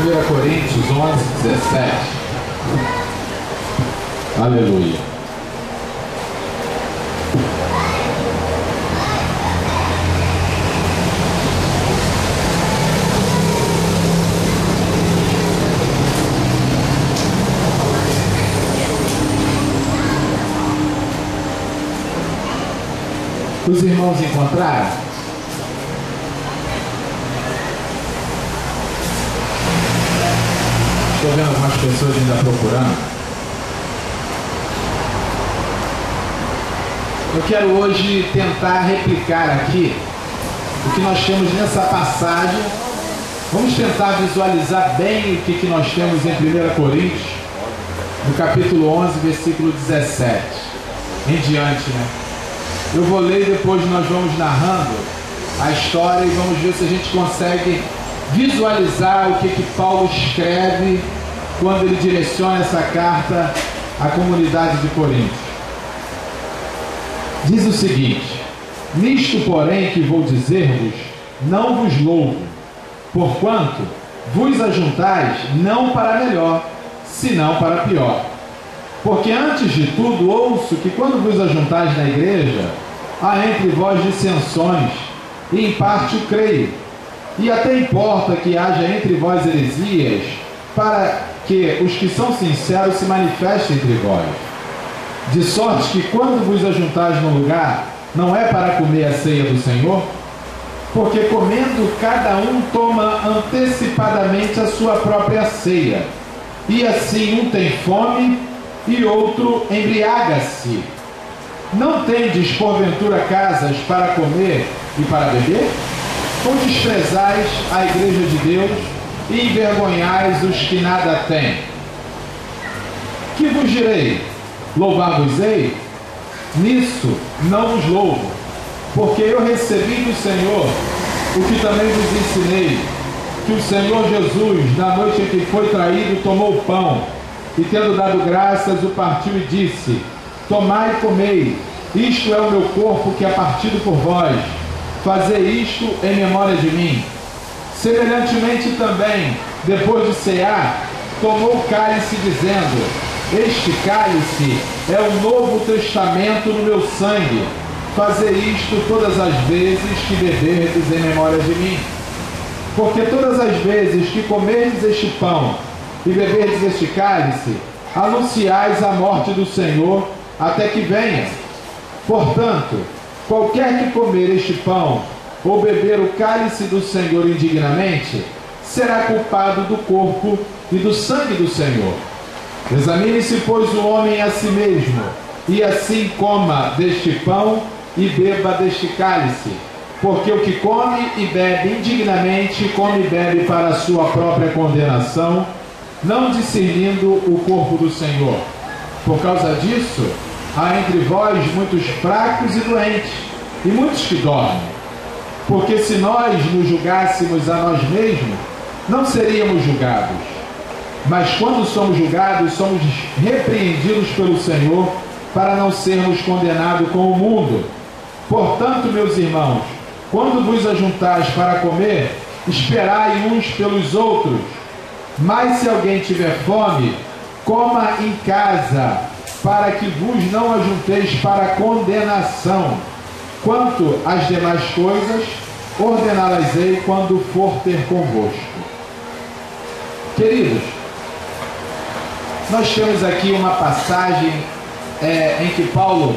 1 Coríntios 11, 17. Aleluia. Os irmãos encontraram? Estou vendo algumas pessoas ainda procurando. Eu quero hoje tentar replicar aqui o que nós temos nessa passagem. Vamos tentar visualizar bem o que nós temos em 1 Coríntios, no capítulo 11, versículo 17. Em diante, né? Eu vou ler e depois nós vamos narrando a história e vamos ver se a gente consegue visualizar o que Paulo escreve quando ele direciona essa carta à comunidade de Corinto. Diz o seguinte: nisto, porém, que vou dizer-vos, não vos louvo, porquanto vos ajuntais não para melhor, senão para pior. Porque antes de tudo ouço que quando vos ajuntais na igreja, há entre vós dissensões, e em parte o creio. E até importa que haja entre vós heresias, para que os que são sinceros se manifestem entre vós. De sorte que quando vos ajuntais num lugar, não é para comer a ceia do Senhor? Porque comendo cada um toma antecipadamente a sua própria ceia. E assim um tem fome e outro embriaga-se. Não tendes porventura casas para comer e para beber? Ou desprezais a igreja de Deus e envergonhais os que nada têm? Que vos direi? Louvar-vos-ei? Nisso não vos louvo, porque eu recebi do Senhor o que também vos ensinei, que o Senhor Jesus, na noite em que foi traído, tomou o pão, e tendo dado graças, o partiu e disse: tomai e comei, isto é o meu corpo que é partido por vós, fazei isto em memória de mim. Semelhantemente também, depois de cear, tomou o cálice, dizendo: este cálice é o novo testamento no meu sangue, fazei isto todas as vezes que beberdes em memória de mim. Porque todas as vezes que comerdes este pão e beberdes este cálice, anunciais a morte do Senhor até que venha. Portanto, qualquer que comer este pão ou beber o cálice do Senhor indignamente, será culpado do corpo e do sangue do Senhor. Examine-se, pois, o homem a si mesmo, e assim coma deste pão e beba deste cálice. Porque o que come e bebe indignamente, come e bebe para a sua própria condenação, não discernindo o corpo do Senhor. Por causa disso, há entre vós muitos fracos e doentes, e muitos que dormem. Porque se nós nos julgássemos a nós mesmos, não seríamos julgados. Mas quando somos julgados, somos repreendidos pelo Senhor, para não sermos condenados com o mundo. Portanto, meus irmãos, quando vos ajuntais para comer, esperai uns pelos outros. Mas se alguém tiver fome, coma em casa, para que vos não ajunteis para condenação. Quanto às demais coisas, ordená-las-ei quando for ter convosco. Queridos, nós temos aqui uma passagem em que Paulo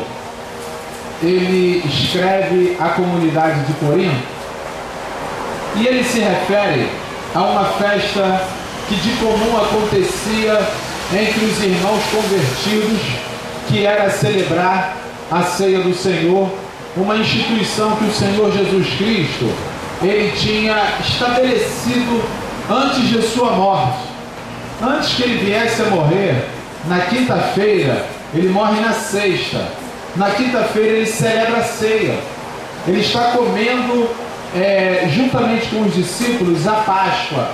ele escreve à comunidade de Corinto, e ele se refere a uma festa que de comum acontecia entre os irmãos convertidos, que era celebrar a ceia do Senhor, uma instituição que o Senhor Jesus Cristo ele tinha estabelecido antes de sua morte. Antes que ele viesse a morrer, na quinta-feira, ele morre na sexta. Na quinta-feira ele celebra a ceia. Ele está comendo juntamente com os discípulos a Páscoa.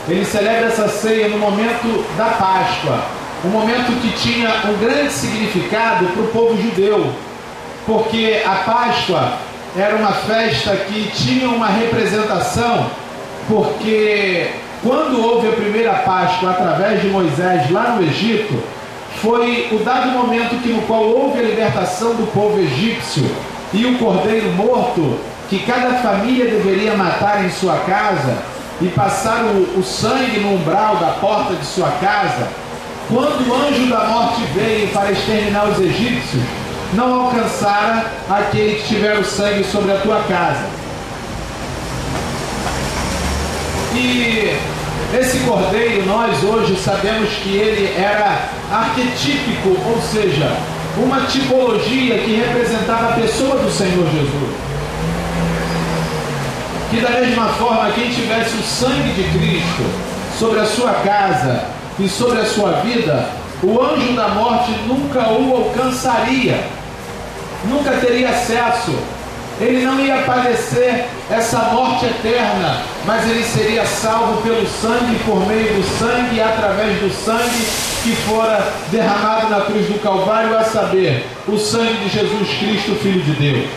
Ele celebra essa ceia no momento da Páscoa, um momento que tinha um grande significado para o povo judeu, porque a Páscoa era uma festa que tinha uma representação, porque quando houve a primeira Páscoa através de Moisés lá no Egito, foi o dado momento no qual houve a libertação do povo egípcio e o cordeiro morto, que cada família deveria matar em sua casa e passar o sangue no umbral da porta de sua casa. Quando o anjo da morte veio para exterminar os egípcios, não alcançara aquele que tiver o sangue sobre a tua casa. E esse cordeiro, nós hoje sabemos que ele era arquetípico, ou seja, uma tipologia que representava a pessoa do Senhor Jesus. Que da mesma forma, quem tivesse o sangue de Cristo sobre a sua casa e sobre a sua vida, o anjo da morte nunca o alcançaria, nunca teria acesso. Ele não ia padecer essa morte eterna, mas ele seria salvo pelo sangue, por meio do sangue e através do sangue que fora derramado na cruz do Calvário, a saber, o sangue de Jesus Cristo, Filho de Deus.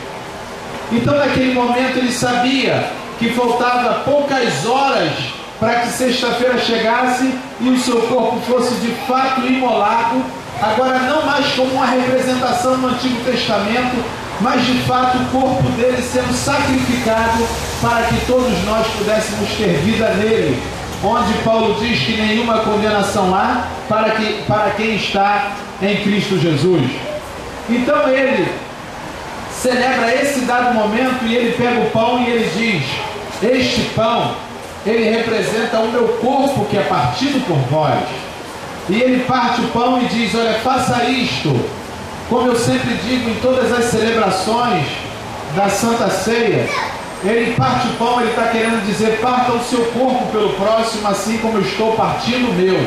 Então, naquele momento, ele sabia que faltava poucas horas para que sexta-feira chegasse e o seu corpo fosse de fato imolado, agora não mais como uma representação no Antigo Testamento, mas de fato o corpo dele sendo sacrificado para que todos nós pudéssemos ter vida nele, onde Paulo diz que nenhuma condenação há para quem está em Cristo Jesus. Então ele celebra esse dado momento e ele pega o pão e ele diz: este pão, ele representa o meu corpo que é partido por vós. E ele parte o pão e diz: olha, faça isto. Como eu sempre digo em todas as celebrações da Santa Ceia, ele parte o pão, ele está querendo dizer: parta o seu corpo pelo próximo, assim como eu estou partindo o meu.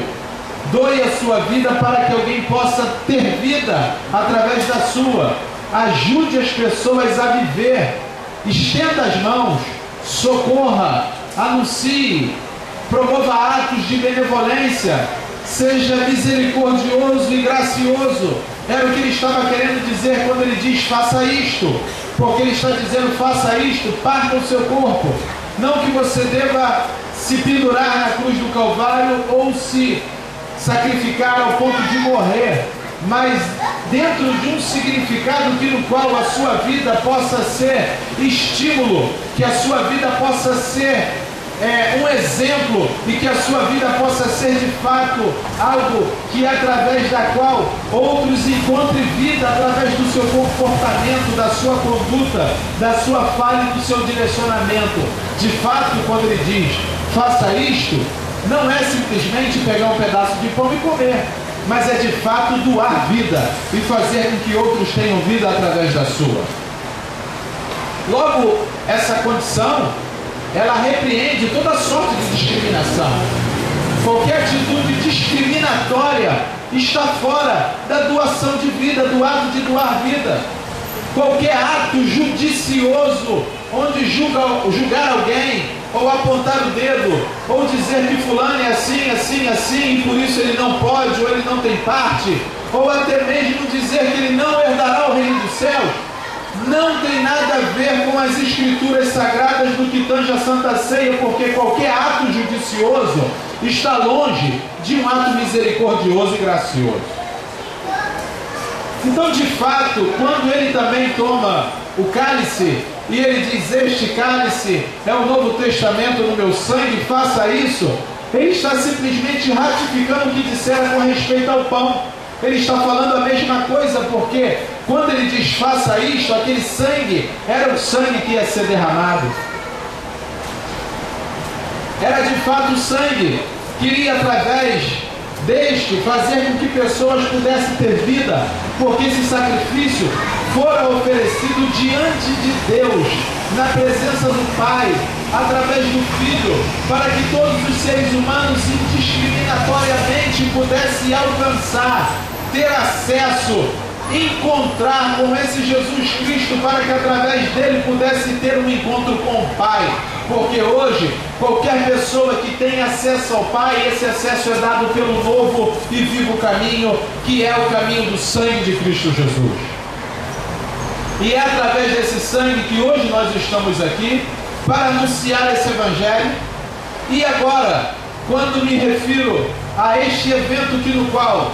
Doe a sua vida para que alguém possa ter vida através da sua. Ajude as pessoas a viver. Estenda as mãos, socorra, anuncie, promova atos de benevolência, seja misericordioso e gracioso. Era o que ele estava querendo dizer quando ele diz: faça isto, porque ele está dizendo: faça isto, parta o seu corpo. Não que você deva se pendurar na cruz do Calvário ou se sacrificar ao ponto de morrer, mas dentro de um significado que no qual a sua vida possa ser estímulo, que a sua vida possa ser um exemplo e que a sua vida possa ser de fato algo que através da qual outros encontrem vida através do seu comportamento, da sua conduta, da sua fala e do seu direcionamento. De fato, quando ele diz: faça isto, não é simplesmente pegar um pedaço de pão e comer, mas é de fato doar vida e fazer com que outros tenham vida através da sua. Logo, essa condição, ela repreende toda sorte de discriminação. Qualquer atitude discriminatória está fora da doação de vida, do ato de doar vida. Qualquer ato judicioso, onde julgar alguém, ou apontar o dedo, ou dizer que fulano é assim, assim, assim, e por isso ele não pode, ou ele não tem parte, ou até mesmo dizer que ele não herdará o reino dos céus, não tem nada a ver com as escrituras sagradas no que tange a Santa Ceia, porque qualquer ato judicioso está longe de um ato misericordioso e gracioso. Então, de fato, quando ele também toma o cálice e ele diz: este cálice é o Novo Testamento no meu sangue, faça isso, ele está simplesmente ratificando o que dissera com respeito ao pão. Ele está falando a mesma coisa, porque quando ele diz: faça isto, aquele sangue era o sangue que ia ser derramado. Era de fato o sangue que iria através deste fazer com que pessoas pudessem ter vida, porque esse sacrifício fora oferecido diante de Deus, na presença do Pai, através do Filho, para que todos os seres humanos indiscriminatoriamente pudessem alcançar, ter acesso, encontrar com esse Jesus Cristo, para que através dele pudesse ter um encontro com o Pai. Porque hoje, qualquer pessoa que tem acesso ao Pai, esse acesso é dado pelo novo e vivo caminho, que é o caminho do sangue de Cristo Jesus. E é através desse sangue que hoje nós estamos aqui para anunciar esse Evangelho. E agora, quando me refiro a este evento no qual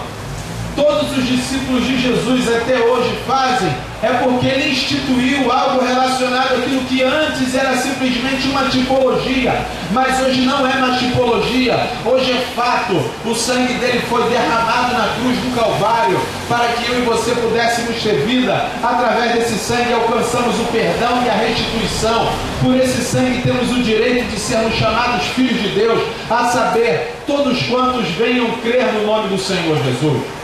todos os discípulos de Jesus até hoje fazem, é porque ele instituiu algo relacionado àquilo que antes era simplesmente uma tipologia, mas hoje não é mais tipologia, hoje é fato. O sangue dele foi derramado na cruz do Calvário, para que eu e você pudéssemos ter vida. Através desse sangue alcançamos o perdão e a restituição. Por esse sangue temos o direito de sermos chamados filhos de Deus, a saber, todos quantos venham crer no nome do Senhor Jesus.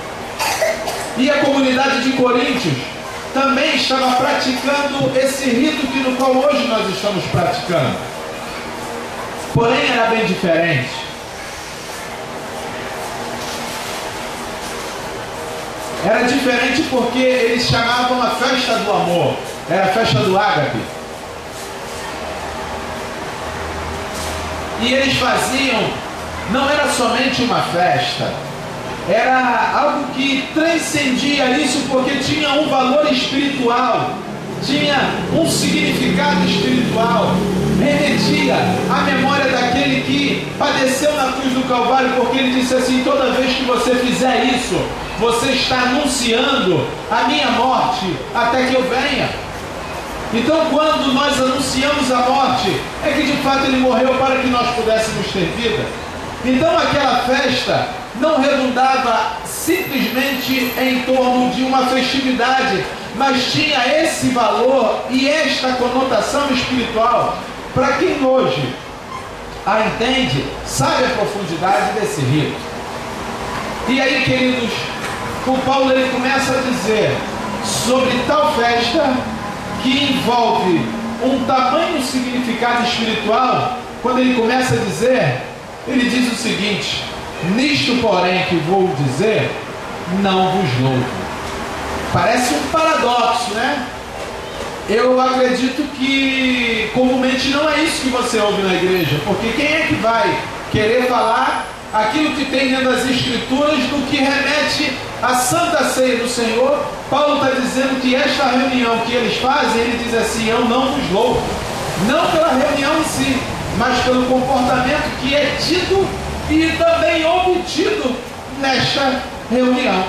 E a comunidade de Coríntios também estava praticando esse rito que no qual hoje nós estamos praticando. Porém, era bem diferente. Era diferente porque eles chamavam a festa do amor. Era a festa do ágape. E eles faziam, não era somente uma festa, era algo que transcendia isso, porque tinha um valor espiritual, tinha um significado espiritual, remetia à memória daquele que padeceu na cruz do Calvário, porque ele disse assim: toda vez que você fizer isso, você está anunciando a minha morte até que eu venha. Então, quando nós anunciamos a morte, é que de fato ele morreu para que nós pudéssemos ter vida. Então, aquela festa não redundava simplesmente em torno de uma festividade, mas tinha esse valor e esta conotação espiritual. Para quem hoje a entende, sabe a profundidade desse rito. E aí, queridos, o Paulo ele começa a dizer sobre tal festa que envolve um tamanho significado espiritual. Quando ele começa a dizer, ele diz o seguinte: nisto, porém, que vou dizer, não vos louvo. Parece um paradoxo, né? Eu acredito que comumente não é isso que você ouve na igreja, porque quem é que vai querer falar aquilo que tem dentro das Escrituras do que remete à Santa Ceia do Senhor? Paulo está dizendo que esta reunião que eles fazem, ele diz assim: eu não vos louvo. Não pela reunião em si, mas pelo comportamento que é tido e também obtido nesta reunião.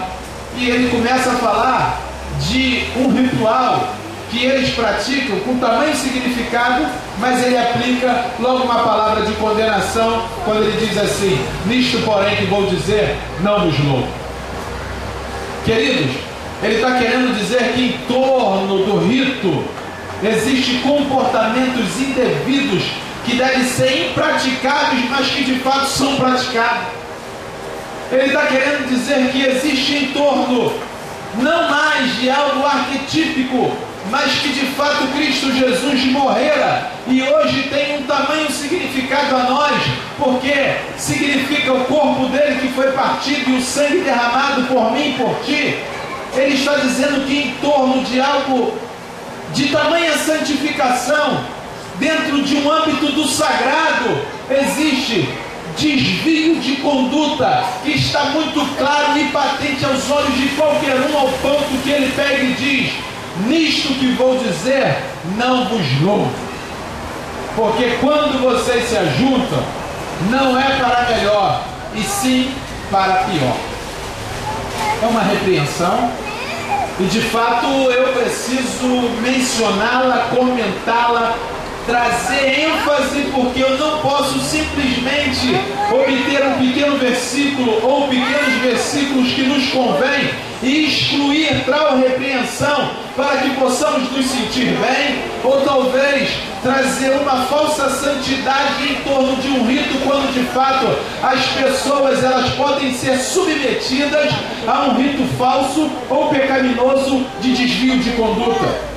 E ele começa a falar de um ritual que eles praticam com tamanho significado, mas ele aplica logo uma palavra de condenação quando ele diz assim: nisto, porém, que vou dizer, não vos louvo. Queridos, ele está querendo dizer que em torno do rito existem comportamentos indevidos que devem ser impraticáveis, mas que de fato são praticados. Ele está querendo dizer que existe em torno não mais de algo arquetípico, mas que de fato Cristo Jesus morrera e hoje tem um tamanho significado a nós, porque significa o corpo dele que foi partido e o sangue derramado por mim e por ti. Ele está dizendo que em torno de algo de tamanha santificação, dentro de um âmbito do sagrado, existe desvio de conduta que está muito claro e patente aos olhos de qualquer um, ao ponto que ele pega e diz: nisto que vou dizer, não vos louvo. Porque quando vocês se ajuntam, não é para melhor, e sim para pior. É uma repreensão, e de fato eu preciso mencioná-la, comentá-la, trazer ênfase, porque eu não posso simplesmente obter um pequeno versículo ou pequenos versículos que nos convém e excluir tal repreensão para que possamos nos sentir bem, ou talvez trazer uma falsa santidade em torno de um rito, quando de fato as pessoas elas podem ser submetidas a um rito falso ou pecaminoso de desvio de conduta.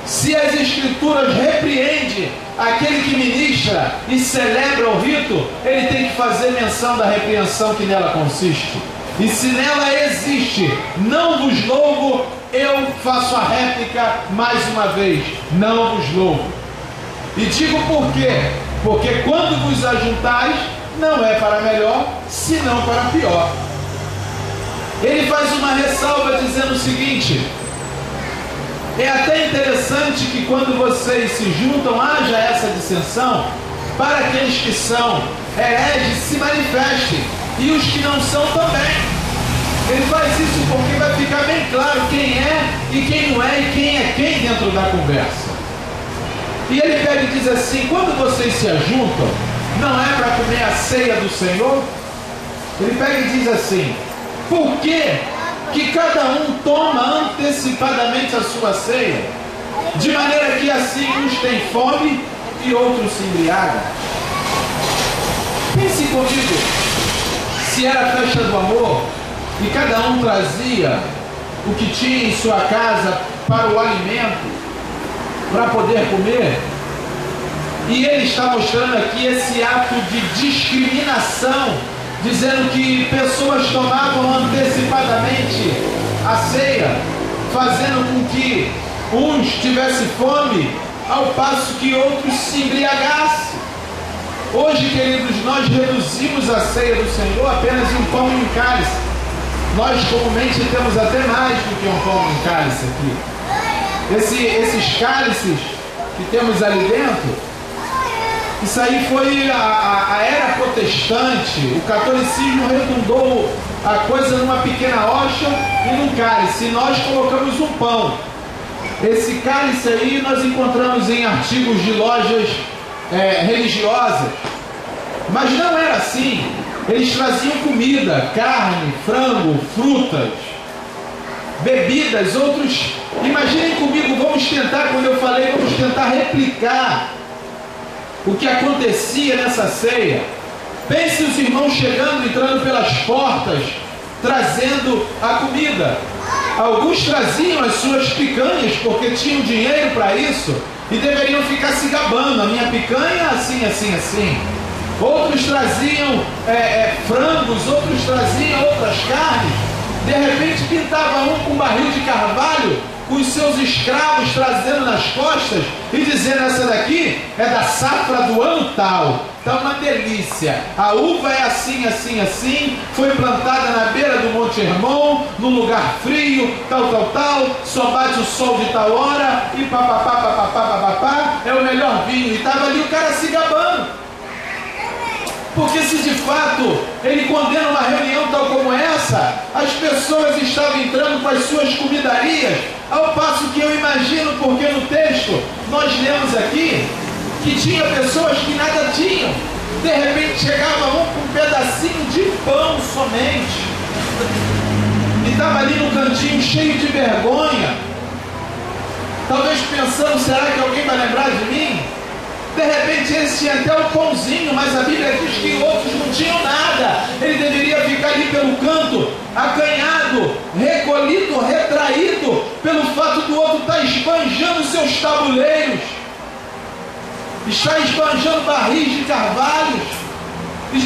Se as Escrituras repreendem aquele que ministra e celebra o rito, ele tem que fazer menção da repreensão que nela consiste. E se nela existe, não vos louvo, eu faço a réplica mais uma vez: não vos louvo. E digo por quê? Porque quando vos ajuntais, não é para melhor, senão para pior. Ele faz uma ressalva dizendo o seguinte: é até interessante que quando vocês se juntam haja essa dissensão para aqueles que são hereges se manifestem, e os que não são também. Ele faz isso porque vai ficar bem claro quem é e quem não é, e quem é quem dentro da conversa. E ele pega e diz assim: quando vocês se ajuntam, não é para comer a ceia do Senhor? Ele pega e diz assim: por que cada um toma antecipadamente a sua ceia? De maneira que assim uns têm fome e outros se embriagam. Pense comigo, se era a festa do amor e cada um trazia o que tinha em sua casa para o alimento, para poder comer, e ele está mostrando aqui esse ato de discriminação, dizendo que pessoas tomavam antecipadamente a ceia, fazendo com que uns tivessem fome, ao passo que outros se embriagassem. Hoje, queridos, nós reduzimos a ceia do Senhor apenas em um pão e um cálice. Nós comumente temos até mais do que um pão e um cálice aqui. Esses cálices que temos ali dentro, isso aí foi a era protestante. O catolicismo redundou a coisa numa pequena hoxa e num cálice, e nós colocamos um pão. Esse cálice aí nós encontramos em artigos de lojas religiosas, mas não era assim. Eles traziam comida, carne, frango, frutas, bebidas. Outros, imaginem comigo, vamos tentar, quando eu falei, vamos tentar replicar o que acontecia nessa ceia. Pense os irmãos chegando, entrando pelas portas, trazendo a comida. Alguns traziam as suas picanhas, porque tinham dinheiro para isso, e deveriam ficar se gabando: a minha picanha assim, assim, assim. Outros traziam frangos, outros traziam outras carnes. De repente pintava um com um barril de carvalho, com os seus escravos trazendo nas costas e dizendo: essa daqui é da safra do ano tal, está uma delícia, a uva é assim, assim, assim, foi plantada na beira do Monte Hermon, num lugar frio, tal, tal, tal, só bate o sol de tal hora, e papapá, papapá, papapá, é o melhor vinho. E estava ali o cara se gabando. Porque se de fato ele condena uma reunião tal como essa, as pessoas estavam entrando com as suas comidarias, ao passo que eu imagino, porque no texto nós lemos aqui que tinha pessoas que nada tinham. De repente chegava um com um pedacinho de pão somente, e estava ali no cantinho cheio de vergonha, talvez pensando: será que alguém vai lembrar de mim? De repente esse tinha até um pãozinho, mas a Bíblia diz que outros não tinham nada. Ele deveria ficar ali pelo canto, acanhado, recolhido, retraído, pelo fato do outro estar esbanjando seus tabuleiros, está esbanjando barris de carvalhos,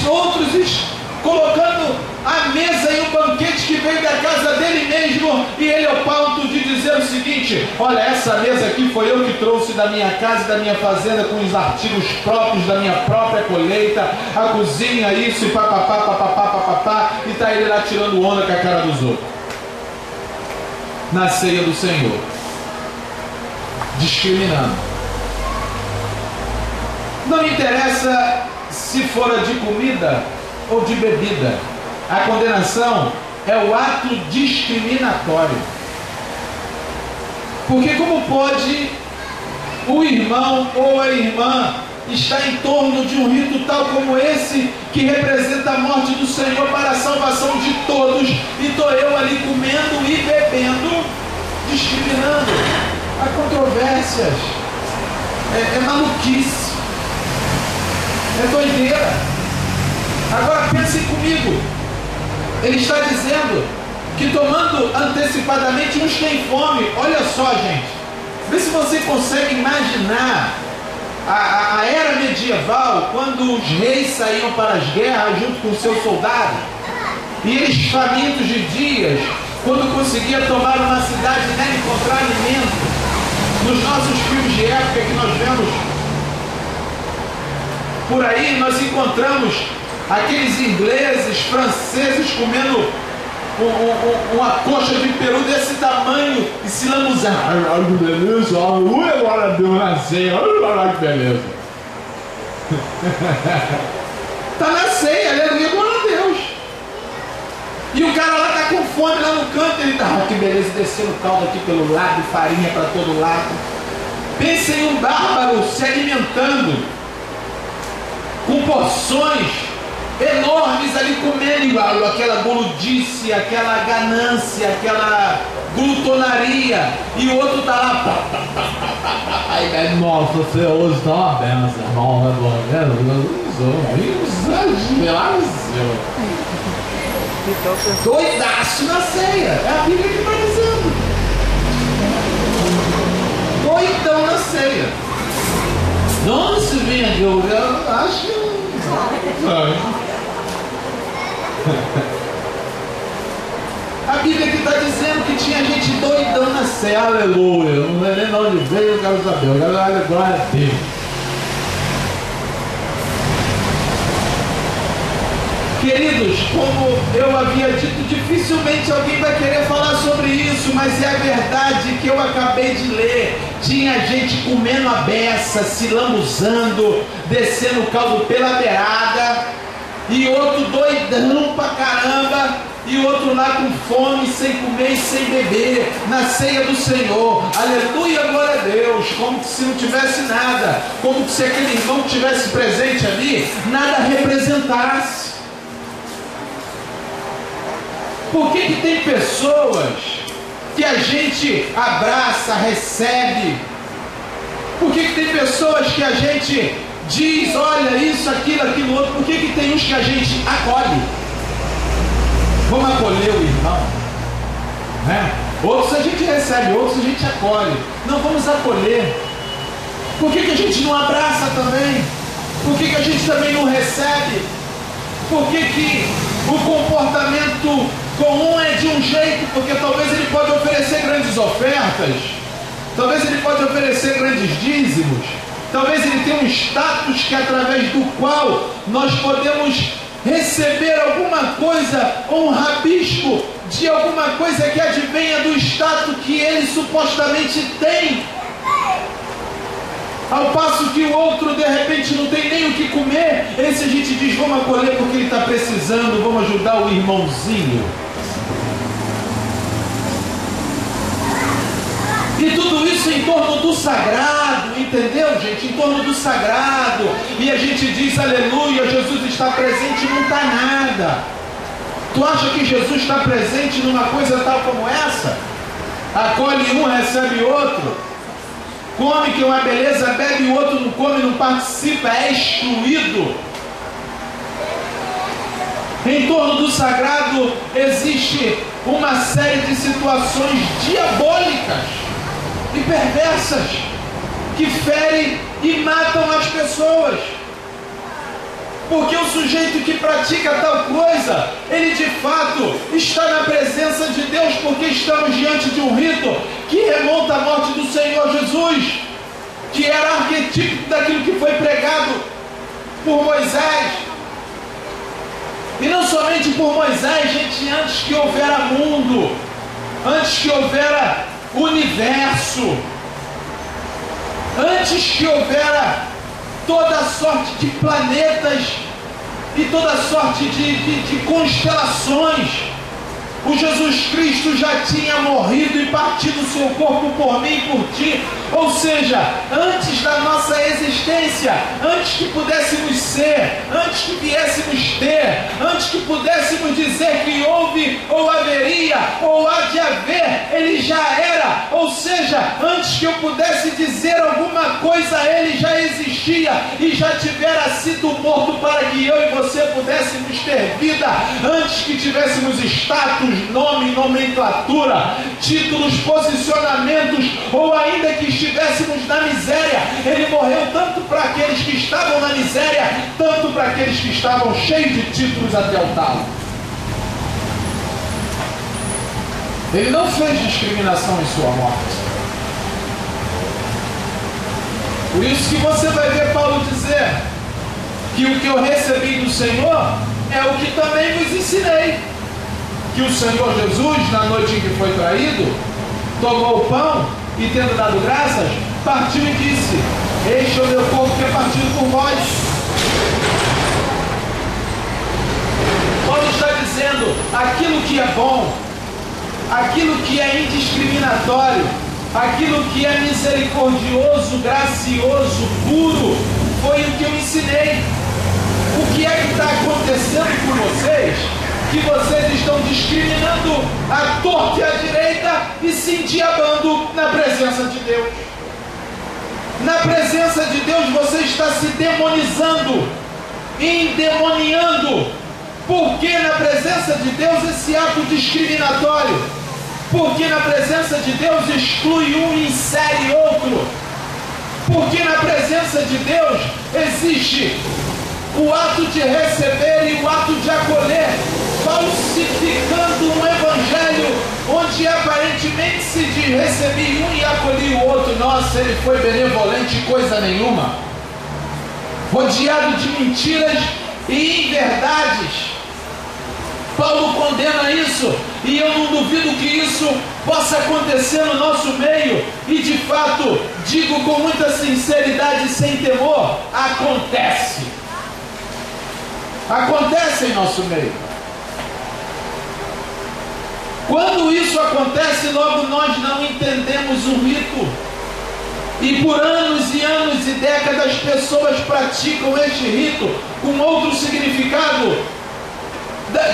outros colocando a mesa e o banquete que veio da casa dele mesmo, e ele ao ponto de dizer o seguinte: olha, essa mesa aqui foi eu que trouxe da minha casa, da minha fazenda, com os artigos próprios da minha própria colheita, a cozinha, isso, e papapá, papapá, papapá, e está ele lá tirando onda com a cara dos outros, na ceia do Senhor, discriminando. Não interessa se for de comida ou de bebida, a condenação é o ato discriminatório. Porque como pode o irmão ou a irmã estar em torno de um rito tal como esse, que representa a morte do Senhor para a salvação de todos, e estou eu ali comendo e bebendo, discriminando? Há controvérsias, é maluquice, é doideira. Agora pensem comigo, ele está dizendo que tomando antecipadamente uns têm fome. Olha só, gente, vê se você consegue imaginar a era medieval, quando os reis saíam para as guerras junto com seus soldados, e eles famintos de dias, quando conseguiam tomar uma cidade e nem encontrar alimento. Nos nossos filmes de época que nós vemos por aí, nós encontramos aqueles ingleses, franceses comendo uma coxa de peru desse tamanho e se lambuzando. Olha que beleza, agora deu uma ceia, olha que beleza. Está na ceia, aleluia, glória a Deus. E o cara lá está com fome lá no canto, ele está, que beleza, descendo caldo aqui pelo lado, farinha para todo lado. Pense em um bárbaro se alimentando com porções enormes ali, comendo igual, aquela boludice, aquela ganância, aquela glutonaria, e o outro está lá, aí, nossa, você hoje está uma benção, irmão, doidaço na ceia, é a Bíblia que está dizendo, doidão na ceia. Não se vende, eu acho que não. A Bíblia que está dizendo que tinha gente doidão na ceia, aleluia. Não sei nem de onde veio, eu quero saber, eu quero dar glória a Deus. Queridos, como eu havia dito, dificilmente alguém vai querer falar sobre isso, mas é a verdade que eu acabei de ler. Tinha gente comendo a beça, se lambuzando, descendo o caldo pela beirada, e outro doidão pra caramba, e outro lá com fome, sem comer e sem beber, na ceia do Senhor, aleluia, glória a Deus, como se não tivesse nada, como se aquele irmão que estivesse presente ali, nada representasse. Por que tem pessoas que a gente abraça, recebe? Por que tem pessoas que a gente diz, olha, isso, aquilo, outro? Por que tem uns que a gente acolhe? Vamos acolher o irmão, né? Outros a gente recebe, outros a gente acolhe. Não vamos acolher. Por que a gente não abraça também? Por que a gente também não recebe? Por que o comportamento comum é de um jeito? Porque talvez ele pode oferecer grandes ofertas, talvez ele pode oferecer grandes dízimos, talvez ele tenha um status que através do qual nós podemos receber alguma coisa, ou um rabisco de alguma coisa que advenha do status que ele supostamente tem. Ao passo que o outro de repente não tem nem o que comer, esse a gente diz, vamos acolher porque ele está precisando, vamos ajudar o irmãozinho. E tudo isso em torno do sagrado, entendeu, gente? Em torno do sagrado. E a gente diz, aleluia, Jesus está presente, não está nada. Tu acha que Jesus está presente numa coisa tal como essa? Acolhe um, recebe outro. Come que é uma beleza, bebe, o outro não come, não participa, é excluído. Em torno do sagrado existe uma série de situações diabólicas e perversas que ferem e matam as pessoas. Porque o sujeito que pratica tal coisa, ele de fato está na presença de Deus, porque estamos diante de um rito que remonta à morte do Senhor Jesus, que era arquetípico daquilo que foi pregado por Moisés. E não somente por Moisés, gente, antes que houvera mundo, antes que houvera universo, antes que houvera toda sorte de planetas e toda sorte de constelações, o Jesus Cristo já tinha morrido e partido o seu corpo por mim e por ti. Ou seja, antes da nossa existência, antes que pudéssemos ser, antes que viéssemos ter, antes que pudéssemos dizer que houve, ou haveria, ou há de haver, ele já era. Ou seja, antes que eu pudesse dizer alguma coisa, ele já existia e já tivera sido morto para que eu e você pudéssemos ter vida. Antes que tivéssemos status, nome, nomenclatura, títulos, posicionamentos, ou ainda que estivéssemos na miséria, ele morreu tanto para aqueles que estavam na miséria, tanto para aqueles que estavam cheios de títulos até o talo. Ele não fez discriminação em sua morte. Por isso que você vai ver Paulo dizer que o que eu recebi do Senhor é o que também vos ensinei. Que o Senhor Jesus, na noite em que foi traído, tomou o pão e, tendo dado graças, partiu e disse: este é o meu corpo que é partido por vós. dizendo aquilo que é bom, aquilo que é indiscriminatório, aquilo que é misericordioso, gracioso, puro, foi o que eu ensinei. O que é que está acontecendo com vocês? Que vocês estão discriminando à torta e à direita e se endiabando na presença de Deus. Na presença de Deus você está se demonizando, endemoniando. Porque na presença de Deus esse ato discriminatório? Porque na presença de Deus exclui um e insere outro. Porque na presença de Deus existe o ato de receber e o ato de acolher, falsificando um evangelho onde aparentemente se diz: recebi um e acolhi o outro. Nossa, ele foi benevolente, coisa nenhuma. Rodeado de mentiras e inverdades. Paulo condena isso, e eu não duvido que isso possa acontecer no nosso meio, e de fato, digo com muita sinceridade e sem temor, acontece. Acontece em nosso meio. Quando isso acontece, logo nós não entendemos o rito. E por anos e anos e décadas, pessoas praticam este rito com outro significado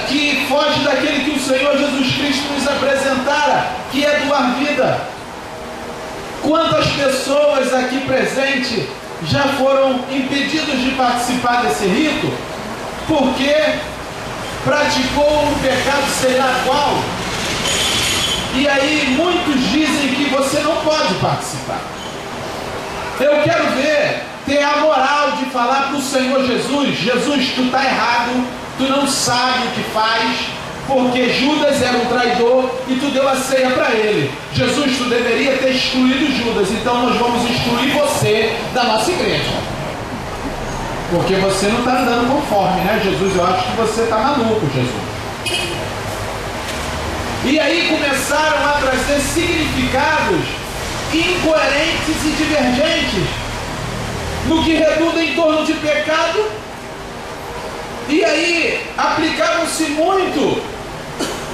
que foge daquele que o Senhor Jesus Cristo nos apresentara, que é doar vida. Quantas pessoas aqui presentes já foram impedidas de participar desse rito porque praticou um pecado sei lá qual? E aí muitos dizem que você não pode participar. Eu quero ter a moral de falar para o Senhor Jesus: Jesus, tu está errado, tu não sabe o que faz, porque Judas era um traidor e tu deu a ceia para ele. Jesus, tu deveria ter excluído Judas, então nós vamos excluir você da nossa igreja. Porque você não está andando conforme, né, Jesus? Eu acho que você está maluco, Jesus. E aí começaram a trazer significados incoerentes e divergentes, no que redunda em torno de pecado. E aí aplicavam-se muito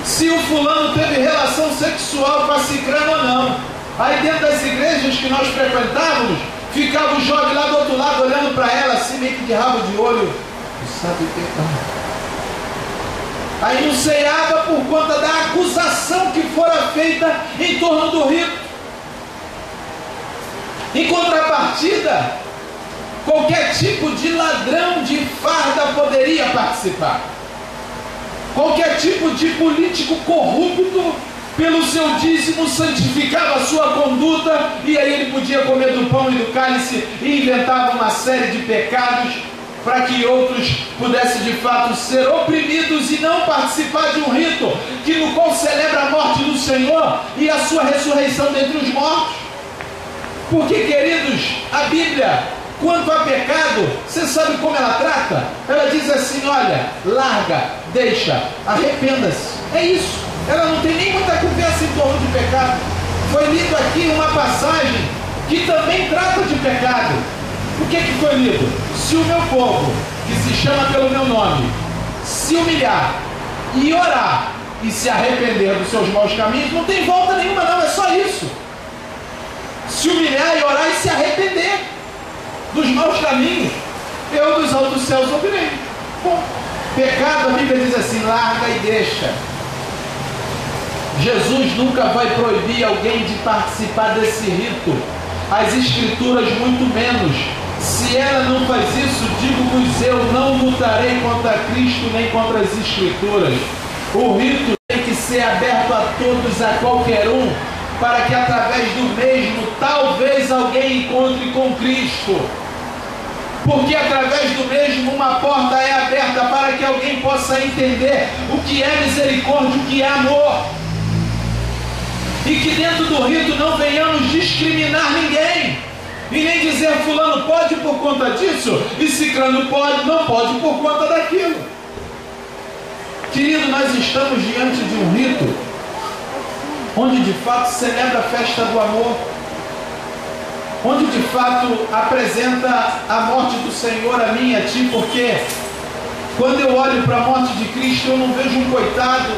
se o fulano teve relação sexual com a cicrana ou não. Aí dentro das igrejas que nós frequentávamos, ficava o jovem lá do outro lado olhando para ela assim, meio que de rabo de olho. Tu sabe o que é? Aí não ceava por conta da acusação que fora feita em torno do rito. Em contrapartida, qualquer tipo de ladrão de farda poderia participar. Qualquer tipo de político corrupto, pelo seu dízimo, santificava a sua conduta, e aí ele podia comer do pão e do cálice e inventava uma série de pecados para que outros pudessem de fato ser oprimidos e não participar de um rito no qual celebra a morte do Senhor e a sua ressurreição dentre os mortos. Porque, queridos, a Bíblia, quanto a pecado, você sabe como ela trata? Ela diz assim: olha, larga, deixa, arrependa-se. É isso. Ela não tem nem muita conversa em torno de pecado. Foi lido aqui uma passagem que também trata de pecado. O que foi lido? Se o meu povo, que se chama pelo meu nome, se humilhar e orar e se arrepender dos seus maus caminhos, não tem volta nenhuma não, é só isso. Se humilhar e orar e se arrepender dos maus caminhos, eu dos altos céus ouvirei. Bom, pecado, a Bíblia diz assim: larga e deixa. Jesus nunca vai proibir alguém de participar desse rito, as Escrituras muito menos. Se ela não faz isso, digo-vos eu, não lutarei contra Cristo nem contra as Escrituras. O rito tem que ser aberto a todos, a qualquer um, para que através do mesmo talvez alguém encontre com Cristo. Porque através do mesmo uma porta é aberta para que alguém possa entender o que é misericórdia, o que é amor. E que dentro do rito não venhamos discriminar ninguém, e nem dizer fulano pode por conta disso e ciclano pode, não pode por conta daquilo. Querido, nós estamos diante de um rito onde de fato celebra a festa do amor, onde de fato apresenta a morte do Senhor a mim e a ti, porque Quando eu olho para a morte de Cristo, eu não vejo um coitado,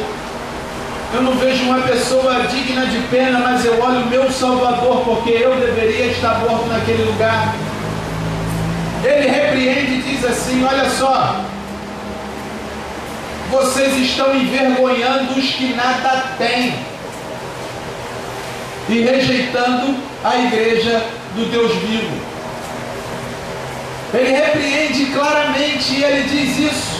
eu não vejo uma pessoa digna de pena, mas eu olho o meu Salvador, porque eu deveria estar morto naquele lugar. Ele repreende e diz assim: olha só, vocês estão envergonhando os que nada têm e rejeitando a igreja do Deus vivo. Ele repreende claramente e ele diz isso.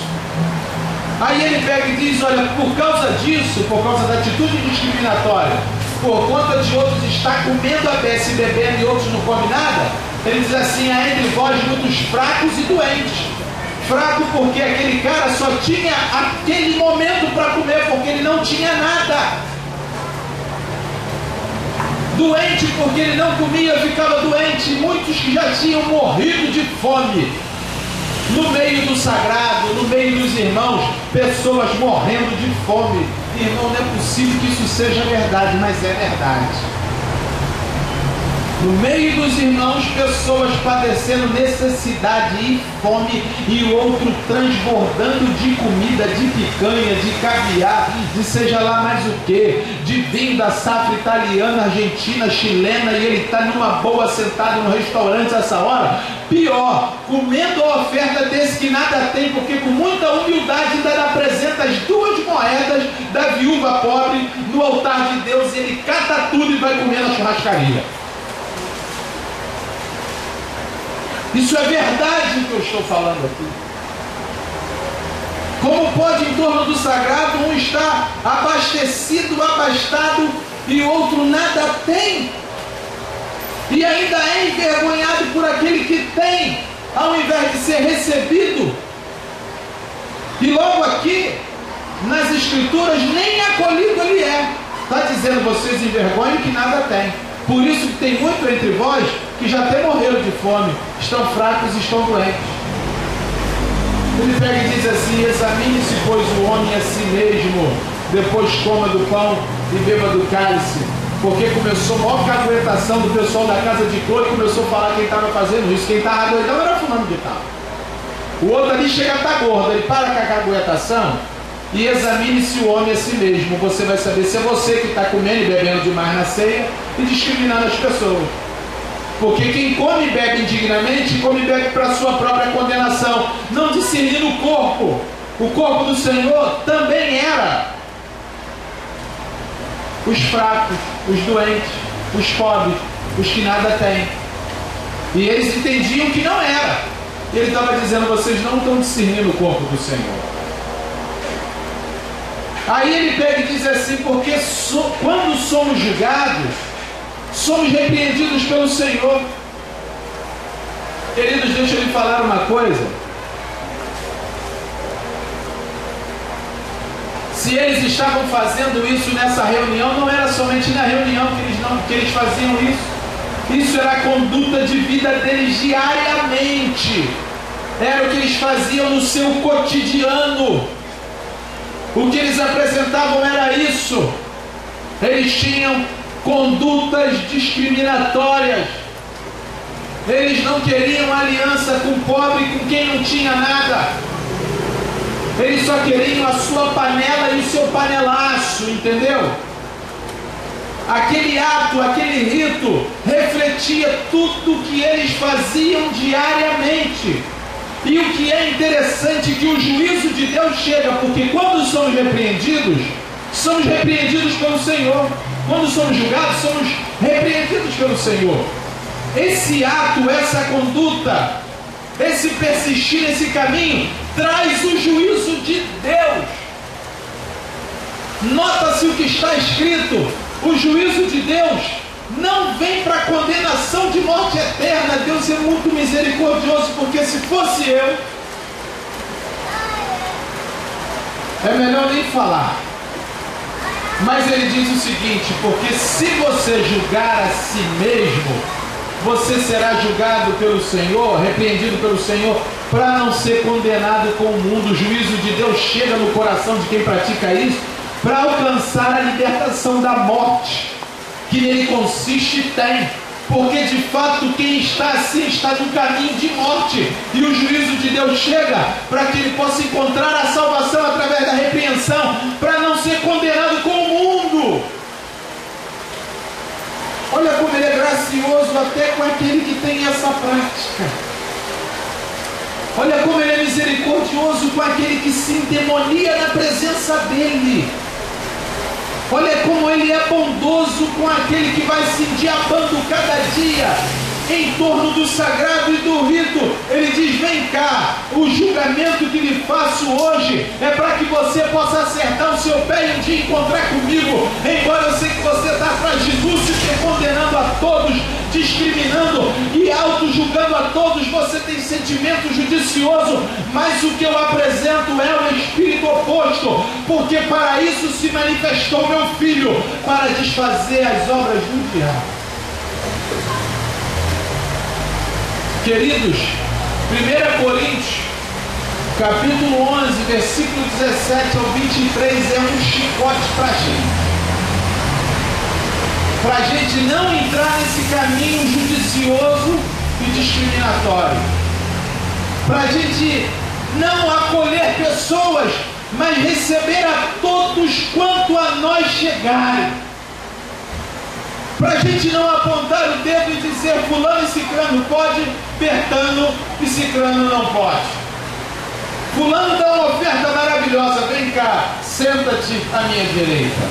Aí ele pega e diz: olha, por causa disso, por causa da atitude discriminatória, por conta de outros estar comendo a beça e bebendo e outros não comem nada, ele diz assim: há entre vós muitos fracos e doentes. Fraco porque aquele cara só tinha aquele momento para comer, porque ele não tinha nada. Doente porque ele não comia, ficava doente. Muitos que já tinham morrido de fome. No meio do sagrado, no meio dos irmãos, pessoas morrendo de fome. Irmão, não é possível que isso seja verdade, mas é verdade. No meio dos irmãos, pessoas padecendo necessidade e fome, e o outro transbordando de comida, de picanha, de caviar, de seja lá mais o que, de vinho da safra italiana, argentina, chilena, e ele está numa boa sentado no restaurante essa hora. Pior, comendo a oferta desse que nada tem, porque com muita humildade ainda apresenta as 2 moedas da viúva pobre no altar de Deus, e ele cata tudo e vai comer na churrascaria. Isso é verdade o que eu estou falando aqui. Como pode em torno do sagrado um estar abastecido, abastado, e o outro nada tem? E ainda é envergonhado por aquele que tem, ao invés de ser recebido. E logo aqui, nas Escrituras, nem acolhido ele é. Está dizendo: vocês envergonham que nada tem. Por isso que tem muito entre vós que já até morreram de fome, estão fracos e estão doentes. Ele pega e diz assim: examine-se, pois, o homem a si mesmo, depois coma do pão e beba do cálice. Porque começou a maior caguetação do pessoal da casa de Clô, e começou a falar quem estava fazendo isso. Quem estava doidão era fulano de tal. O outro ali chega a estar gordo, ele para com a caguetação e examine-se o homem a si mesmo. Você vai saber se é você que está comendo e bebendo demais na ceia e discriminando as pessoas. Porque quem come e bebe indignamente, come e bebe para a sua própria condenação, não discernindo o corpo. O corpo do Senhor também era os fracos, os doentes, os pobres, os que nada têm. E eles entendiam que não era. E ele estava dizendo: vocês não estão discernindo o corpo do Senhor. Aí ele pega e diz assim: porque quando somos julgados, somos repreendidos pelo Senhor. Queridos, deixa eu lhe falar uma coisa. Se eles estavam fazendo isso nessa reunião, não era somente na reunião que eles faziam isso. Isso era a conduta de vida deles diariamente. Era o que eles faziam no seu cotidiano. O que eles apresentavam era isso. Eles tinham condutas discriminatórias. Eles não queriam aliança com o pobre e com quem não tinha nada. Eles só queriam a sua panela e o seu panelaço, entendeu? Aquele ato, aquele rito refletia tudo que eles faziam diariamente. E o que é interessante é que o juízo de Deus chega, porque quando somos repreendidos pelo Senhor. Quando somos julgados, somos repreendidos pelo Senhor. Esse ato, essa conduta, esse persistir nesse caminho, traz o juízo de Deus. Nota-se o que está escrito: o juízo de Deus não vem para condenação de morte eterna. Deus é muito misericordioso, porque se fosse eu, é melhor nem falar. Mas ele diz o seguinte: porque se você julgar a si mesmo, você será julgado pelo Senhor, repreendido pelo Senhor, para não ser condenado com o mundo. O juízo de Deus chega no coração de quem pratica isso, para alcançar a libertação da morte, que nele consiste e tem. Porque de fato quem está assim está no caminho de morte, e o juízo de Deus chega para que ele possa encontrar a salvação através da repreensão, para não ser condenado com o mundo. Olha como ele é gracioso até com aquele que tem essa prática. Olha como ele é misericordioso com aquele que se endemonia na presença dele. Olha como ele é bondoso com aquele que vai se endiabando cada dia em torno do sagrado e do rito. Ele diz: vem cá, o julgamento que lhe faço hoje é para que você possa acertar o seu pé e um dia encontrar comigo. Embora eu sei que você está atrás de Lúcifer, condenando a todos, discriminando e auto-julgando a todos, você tem sentimento judicioso, mas o que eu apresento é o espírito oposto, porque para isso se manifestou meu Filho, para desfazer as obras do diabo. Queridos, 1 Coríntios, capítulo 11, versículo 17 ao 23, é um chicote para a gente não entrar nesse caminho judicioso e discriminatório, para a gente não acolher pessoas, mas receber a todos quanto a nós chegarem. Para a gente não apontar o dedo e dizer fulano e cicrano pode, Bertano e cicrano não pode. Fulano dá uma oferta maravilhosa, vem cá, senta-te à minha direita.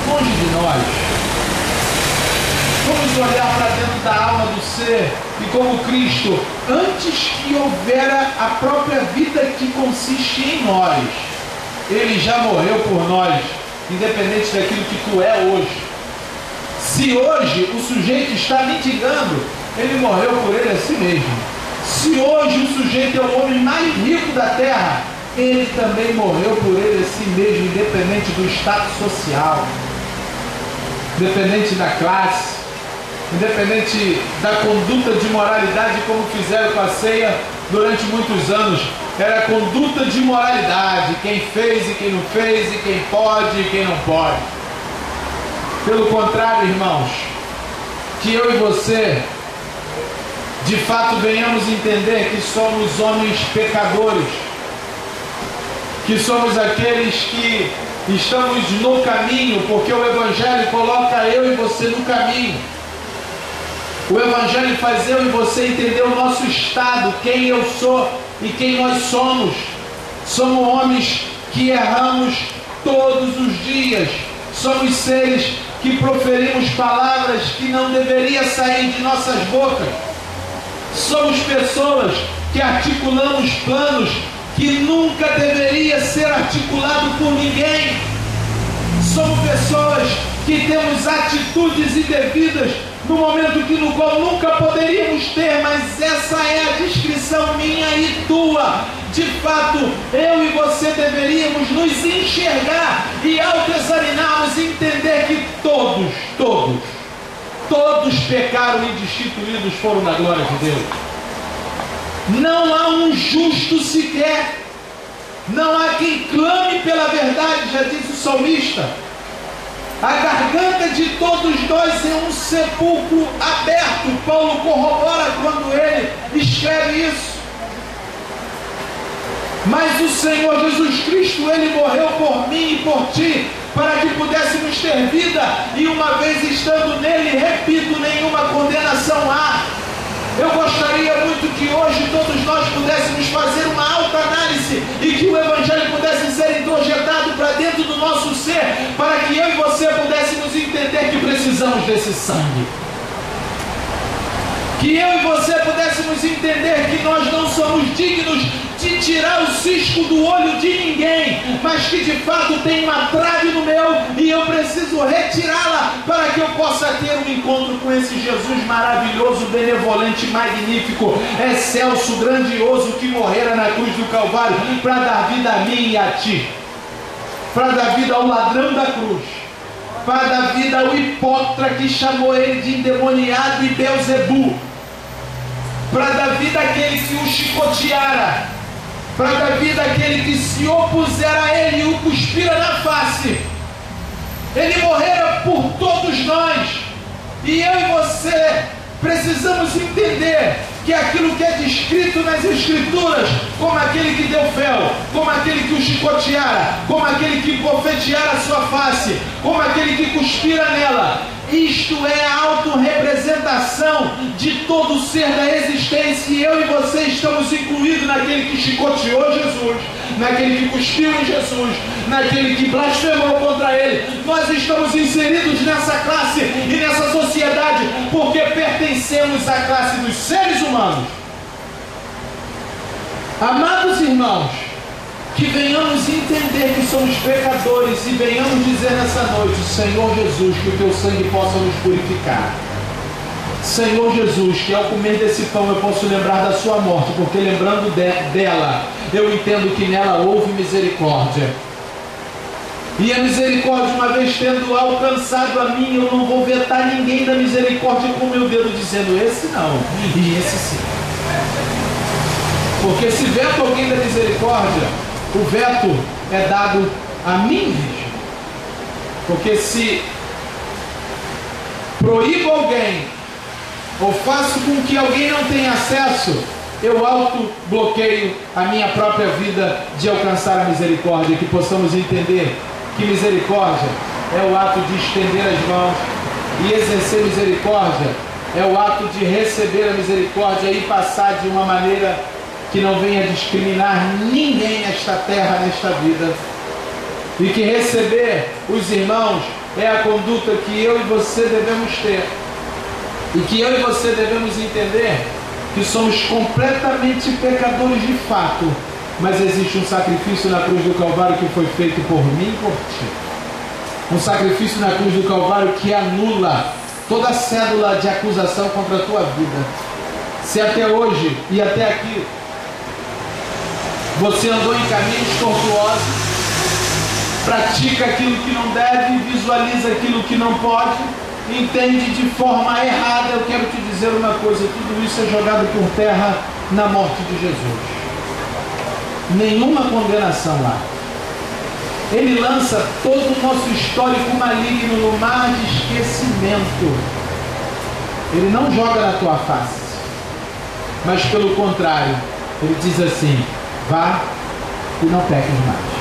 Longe de nós. Vamos olhar para dentro da alma do ser e como Cristo, antes que houvera a própria vida que consiste em nós, Ele já morreu por nós, independente daquilo que tu é hoje. Se hoje o sujeito está mendigando, ele morreu por ele a si mesmo. Se hoje o sujeito é o homem mais rico da terra, ele também morreu por ele a si mesmo, independente do status social, independente da classe, independente da conduta de moralidade, como fizeram com a ceia durante muitos anos. Era conduta de moralidade, quem fez e quem não fez, e quem pode e quem não pode. Pelo contrário, irmãos, que eu e você, de fato, venhamos entender que somos homens pecadores, que somos aqueles que estamos no caminho, porque o Evangelho coloca eu e você no caminho. O Evangelho faz eu e você entender o nosso estado, quem eu sou e quem nós somos. Somos homens que erramos todos os dias. Somos seres que proferimos palavras que não deveriam sair de nossas bocas. Somos pessoas que articulamos planos que nunca deveria ser articulado por ninguém. Somos pessoas que temos atitudes indevidas no momento no qual nunca poderíamos ter, mas essa é a descrição minha e tua. De fato, eu e você deveríamos nos enxergar e ao examinarmos entender que todos pecaram e destituídos foram da glória de Deus. Não há um justo sequer, não há quem clame pela verdade, já disse o salmista. A garganta de todos nós é um sepulcro aberto. Paulo corrobora quando ele escreve isso. Mas o Senhor Jesus Cristo, Ele morreu por mim e por ti, para que pudéssemos ter vida, e uma vez estando nele, repito, nenhuma condenação há. Eu gostaria muito que hoje todos nós pudéssemos fazer uma autoanálise e que o Evangelho pudesse ser introjetado para dentro do nosso ser, para que eu e você pudéssemos entender que precisamos desse sangue. Que eu e você pudéssemos entender que nós não somos dignos de tirar o cisco do olho de ninguém, mas que de fato tem uma trave no meu e eu preciso retirá-la para que eu possa ter um encontro com esse Jesus maravilhoso, benevolente, magnífico, excelso, grandioso, que morrera na cruz do Calvário para dar vida a mim e a ti, para dar vida ao ladrão da cruz, para dar vida ao hipócrita que chamou ele de endemoniado e Beelzebu, para dar vida àquele que o chicoteara, para dar vida àquele que se opusera a ele e o cuspira na face. Ele morrera por todos nós, e eu e você Precisamos entender que aquilo que é descrito nas Escrituras, como aquele que deu fel, como aquele que o chicoteara, como aquele que bofeteara a sua face, como aquele que cuspira nela, isto é a autorrepresentação de todo o ser da existência, e eu e você estamos incluídos naquele que chicoteou Jesus, naquele que cuspiu em Jesus, naquele que blasfemou contra ele. Nós estamos inseridos nessa classe e nessa sociedade porque pertencemos à classe dos seres humanos. Amados irmãos, que venhamos entender que somos pecadores e venhamos dizer nessa noite: Senhor Jesus, que o teu sangue possa nos purificar. Senhor Jesus, que ao comer desse pão eu posso lembrar da sua morte, porque lembrando dela, eu entendo que nela houve misericórdia. E a misericórdia, uma vez tendo alcançado a mim, eu não vou vetar ninguém da misericórdia com o meu dedo, dizendo esse não, e esse sim. Porque se veto alguém da misericórdia, o veto é dado a mim mesmo. Porque se proíbo alguém, ou faço com que alguém não tenha acesso, eu auto-bloqueio a minha própria vida de alcançar a misericórdia. Que possamos entender que misericórdia é o ato de estender as mãos, e exercer misericórdia é o ato de receber a misericórdia e passar de uma maneira que não venha discriminar ninguém nesta terra, nesta vida. E que receber os irmãos é a conduta que eu e você devemos ter. E que eu e você devemos entender que somos completamente pecadores de fato, mas existe um sacrifício na cruz do Calvário que foi feito por mim e por ti. Um sacrifício na cruz do Calvário que anula toda a cédula de acusação contra a tua vida. Se até hoje e até aqui você andou em caminhos tortuosos, pratica aquilo que não deve, visualiza aquilo que não pode, entende de forma errada, eu quero te dizer uma coisa: tudo isso é jogado por terra na morte de Jesus. Nenhuma condenação lá. Ele lança todo o nosso histórico maligno no mar de esquecimento. Ele não joga na tua face, mas pelo contrário, ele diz assim: vá e não peques mais.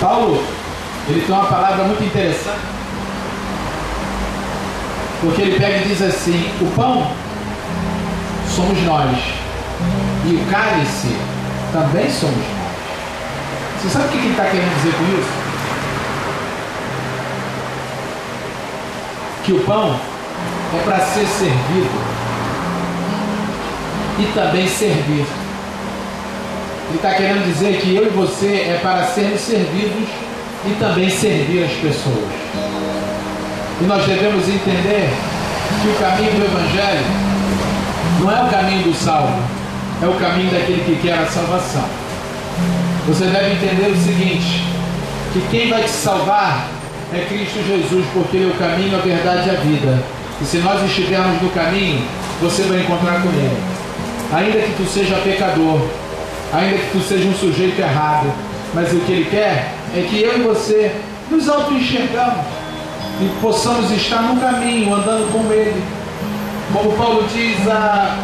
Paulo, ele tem uma palavra muito interessante, porque ele pega e diz assim: o pão somos nós, e o cálice também somos nós. Você sabe o que ele está querendo dizer com isso? Que o pão é para ser servido e também servir. Ele está querendo dizer que eu e você é para sermos servidos e também servir as pessoas. E nós devemos entender que o caminho do Evangelho não é o caminho do salvo, é o caminho daquele que quer a salvação. Você deve entender o seguinte: que quem vai te salvar é Cristo Jesus, porque Ele é o caminho, a verdade e a vida. E se nós estivermos no caminho, você vai encontrar com Ele. Ainda que tu seja pecador, ainda que tu seja um sujeito errado, mas o que Ele quer é que eu e você nos auto-enxergamos e possamos estar no caminho, andando com Ele. Como Paulo diz a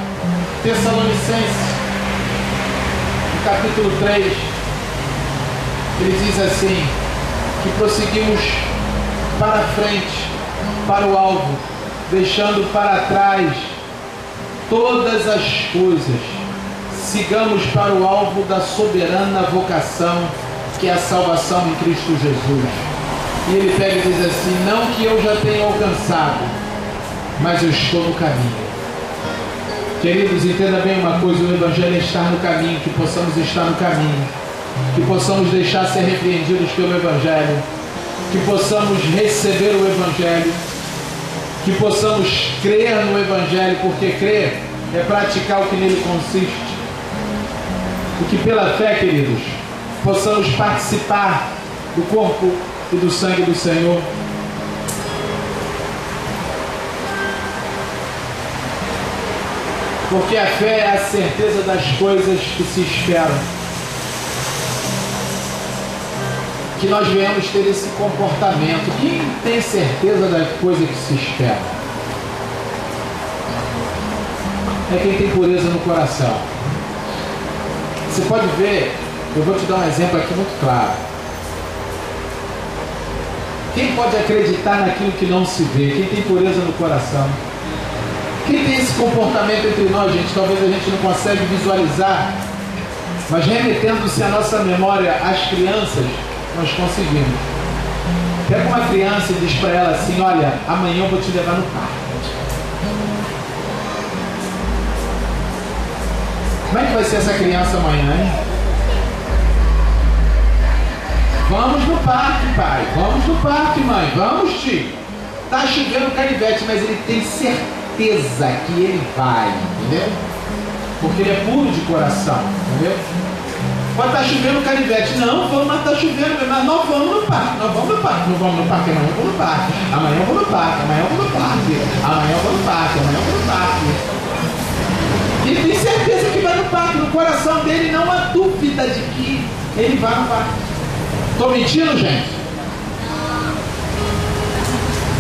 Tessalonicenses, no capítulo 3, ele diz assim: que prosseguimos para frente, para o alvo, deixando para trás todas as coisas, sigamos para o alvo da soberana vocação, que é a salvação em Cristo Jesus. E ele pega e diz assim: não que eu já tenha alcançado, mas eu estou no caminho. Queridos, entenda bem uma coisa: o Evangelho é estar no caminho, que possamos estar no caminho, que possamos deixar ser repreendidos pelo Evangelho, que possamos receber o Evangelho, que possamos crer no Evangelho, porque crer é praticar o que nele consiste. E que pela fé, queridos, possamos participar do corpo e do sangue do Senhor. Porque a fé é a certeza das coisas que se esperam. que nós venhamos ter esse comportamento. Quem tem certeza da coisa que se espera? É quem tem pureza no coração. Você pode ver, eu vou te dar um exemplo aqui muito claro. Quem pode acreditar naquilo que não se vê? Quem tem pureza no coração? Quem tem esse comportamento entre nós, gente? Talvez a gente não consegue visualizar, mas remetendo-se à nossa memória às crianças, nós conseguimos. Pega uma criança e diz para ela assim: olha, amanhã eu vou te levar no parque. Como é que vai ser essa criança amanhã, hein? Vamos no parque, pai. Vamos no parque, mãe. Vamos, tio. Tá chovendo canivete, mas ele tem certeza que ele vai, entendeu? Porque ele é puro de coração, entendeu? Pode estar chovendo canivete. Não, vamos, mas está chovendo, mas nós vamos no parque. Nós vamos no parque. Não vamos no parque, amanhã eu vou no parque. Amanhã eu vou no parque, amanhã eu vou no parque. Amanhã eu vou no parque, amanhã eu vou no parque. Ele tem certeza que vai no parque. No coração dele não há dúvida de que ele vai no parque. Estou mentindo, gente?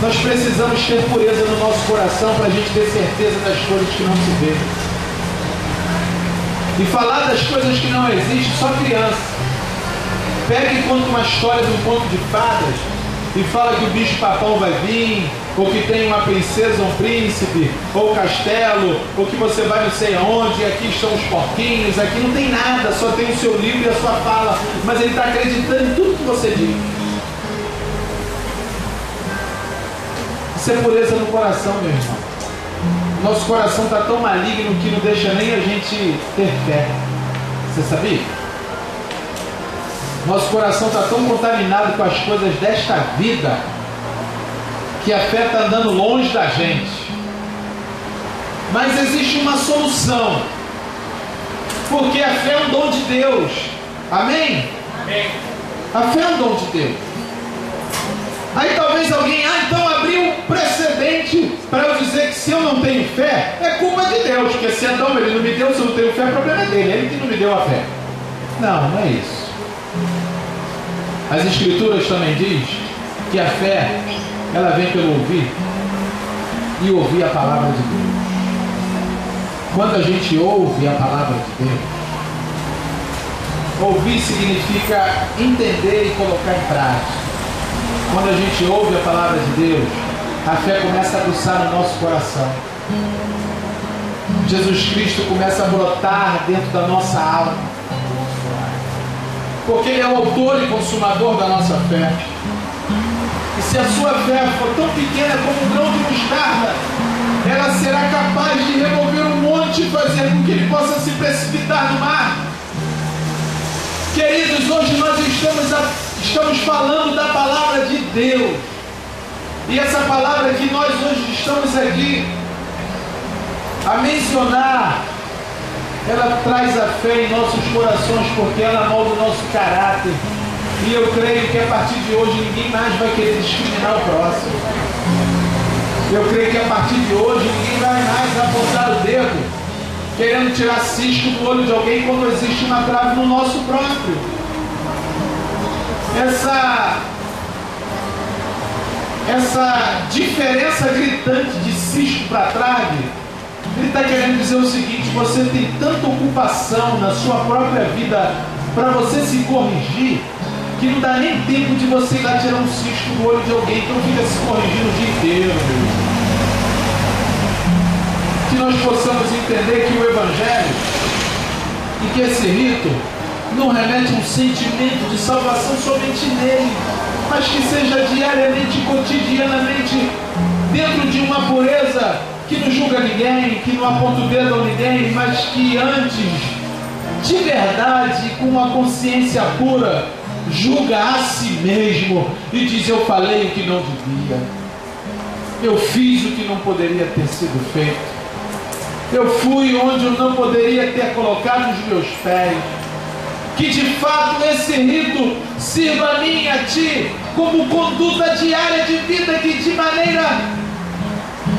Nós precisamos ter pureza no nosso coração para a gente ter certeza das coisas que não se vê. E falar das coisas que não existem, só criança. Pega e conta uma história de um conto de fadas e fala que o bicho papão vai vir, ou que tem uma princesa, um príncipe, ou castelo, ou que você vai não sei aonde, e aqui estão os porquinhos, aqui não tem nada, só tem o seu livro e a sua fala, mas ele está acreditando em tudo que você diz. Isso é pureza no coração, meu irmão. Nosso coração está tão maligno que não deixa nem a gente ter fé. Você sabia? Nosso coração está tão contaminado com as coisas desta vida que a fé está andando longe da gente. Mas existe uma solução, porque a fé é um dom de Deus. Amém? Amém. A fé é um dom de Deus. Aí talvez alguém, então abriu um precedente para eu dizer que se eu não tenho fé, é culpa de Deus, porque se então ele não me deu, se eu não tenho fé, o problema é dele, ele que não me deu a fé. Não, não é isso. As Escrituras também diz que a fé, ela vem pelo ouvir, e ouvir a palavra de Deus. Quando a gente ouve a palavra de Deus, ouvir significa entender e colocar em prática. Quando a gente ouve a palavra de Deus, a fé começa a aguçar no nosso coração. Jesus Cristo começa a brotar dentro da nossa alma, porque Ele é o autor e consumador da nossa fé. E se a sua fé for tão pequena como um grão de mostarda, ela será capaz de remover um monte e fazer com que ele possa se precipitar no mar. Queridos, hoje nós estamos falando da palavra de Deus. E essa palavra que nós hoje estamos aqui a mencionar, ela traz a fé em nossos corações, porque ela molda o nosso caráter. E eu creio que a partir de hoje ninguém mais vai querer discriminar o próximo. Eu creio que a partir de hoje ninguém vai mais apontar o dedo querendo tirar cisco do olho de alguém quando existe uma trave no nosso próprio. Essa diferença gritante de cisco para trave, ele está querendo dizer o seguinte: você tem tanta ocupação na sua própria vida para você se corrigir, que não dá nem tempo de você ir lá tirar um cisco do olho de alguém, então fica se corrigindo o dia inteiro. Que nós possamos entender que o Evangelho e que esse rito não remete a um sentimento de salvação somente nele, mas que seja diariamente, cotidianamente, dentro de uma pureza que não julga ninguém, que não aponta o dedo a ninguém, mas que antes, de verdade, com uma consciência pura, julga a si mesmo e diz: eu falei o que não devia, eu fiz o que não poderia ter sido feito, eu fui onde eu não poderia ter colocado os meus pés. Que de fato esse rito sirva a mim e a ti como conduta diária de vida, que de maneira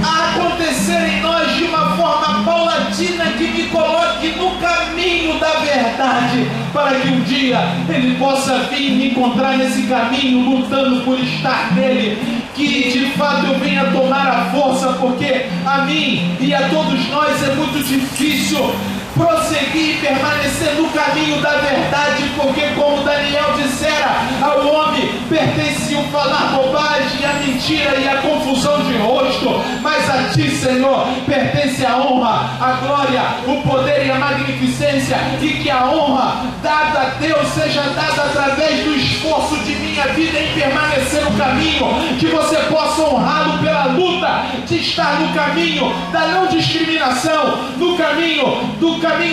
a acontecer em nós de uma forma paulatina, que me coloque no caminho da verdade, para que um dia Ele possa vir me encontrar nesse caminho, lutando por estar nele, que de fato eu venha tomar a força, porque a mim e a todos nós é muito difícil prosseguir e permanecer no caminho da verdade, porque como Daniel dissera, ao homem pertence o falar bobagem, a mentira e a confusão de rosto, mas a ti, Senhor, pertence a honra, a glória, o poder e a magnificência, e que a honra dada a Deus seja dada através do esforço de minha vida em permanecer no caminho, que você possa honrá-lo pela luta de estar no caminho da não discriminação, no caminho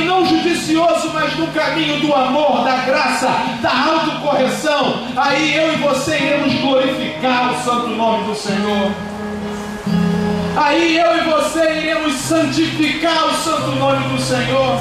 não judicioso, mas no caminho do amor, da graça, da autocorreção. Aí eu e você iremos glorificar o santo nome do Senhor. Aí eu e você iremos santificar o santo nome do Senhor.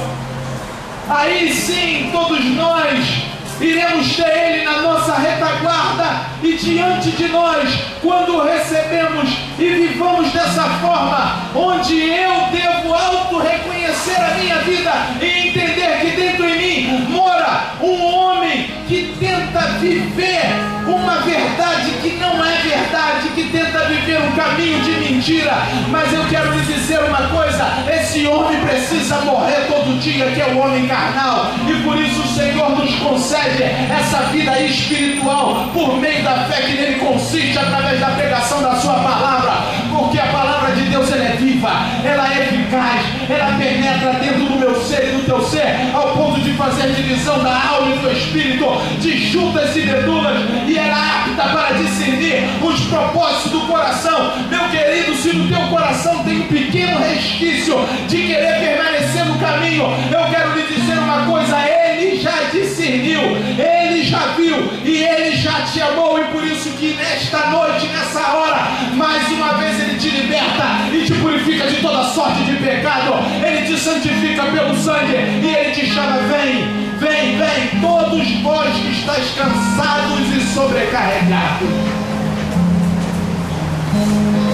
Aí sim, todos nós iremos ter Ele na nossa retaguarda e diante de nós, quando o recebemos e vivamos dessa forma, onde eu devo auto-reconhecer a minha vida e entender que dentro em mim mora um homem que tenta viver uma verdade que não é verdade, que tenta viver um caminho de mentira. Mas eu quero lhe dizer uma coisa: esse homem precisa morrer todo dia, que é o homem carnal, e por isso o Senhor nos concede essa vida espiritual por meio da fé que nele consiste, através da pregação da sua palavra, porque a palavra de Deus ela é viva, ela é eficaz, ela penetra dentro do meu ser e do teu ser, ao ponto de fazer divisão da alma e do espírito, de juntas e medulas, e ela é apta para discernir os propósitos do coração. Meu querido, se no teu coração tem um pequeno resquício de querer permanecer no caminho, eu quero lhe dizer uma coisa: Ele já discerniu, Ele já viu e Ele já te amou, e por isso que nesta noite, nessa hora, mais uma vez Ele te liberta e te purifica de toda sorte de pecado. Ele te santifica pelo sangue e Ele te chama: vem, vem, vem, todos vós que estáis cansados e sobrecarregados,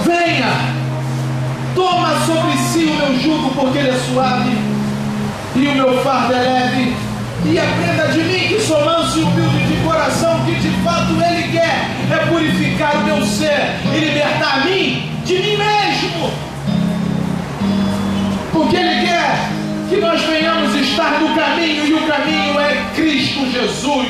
venha, toma sobre si o meu jugo, porque ele é suave e o meu fardo é leve, e aprenda de mim, que sou manso e humilde de coração, que de fato Ele quer é purificar o meu ser e libertar a mim de mim mesmo, porque Ele quer que nós venhamos estar no caminho, e o caminho é Cristo Jesus.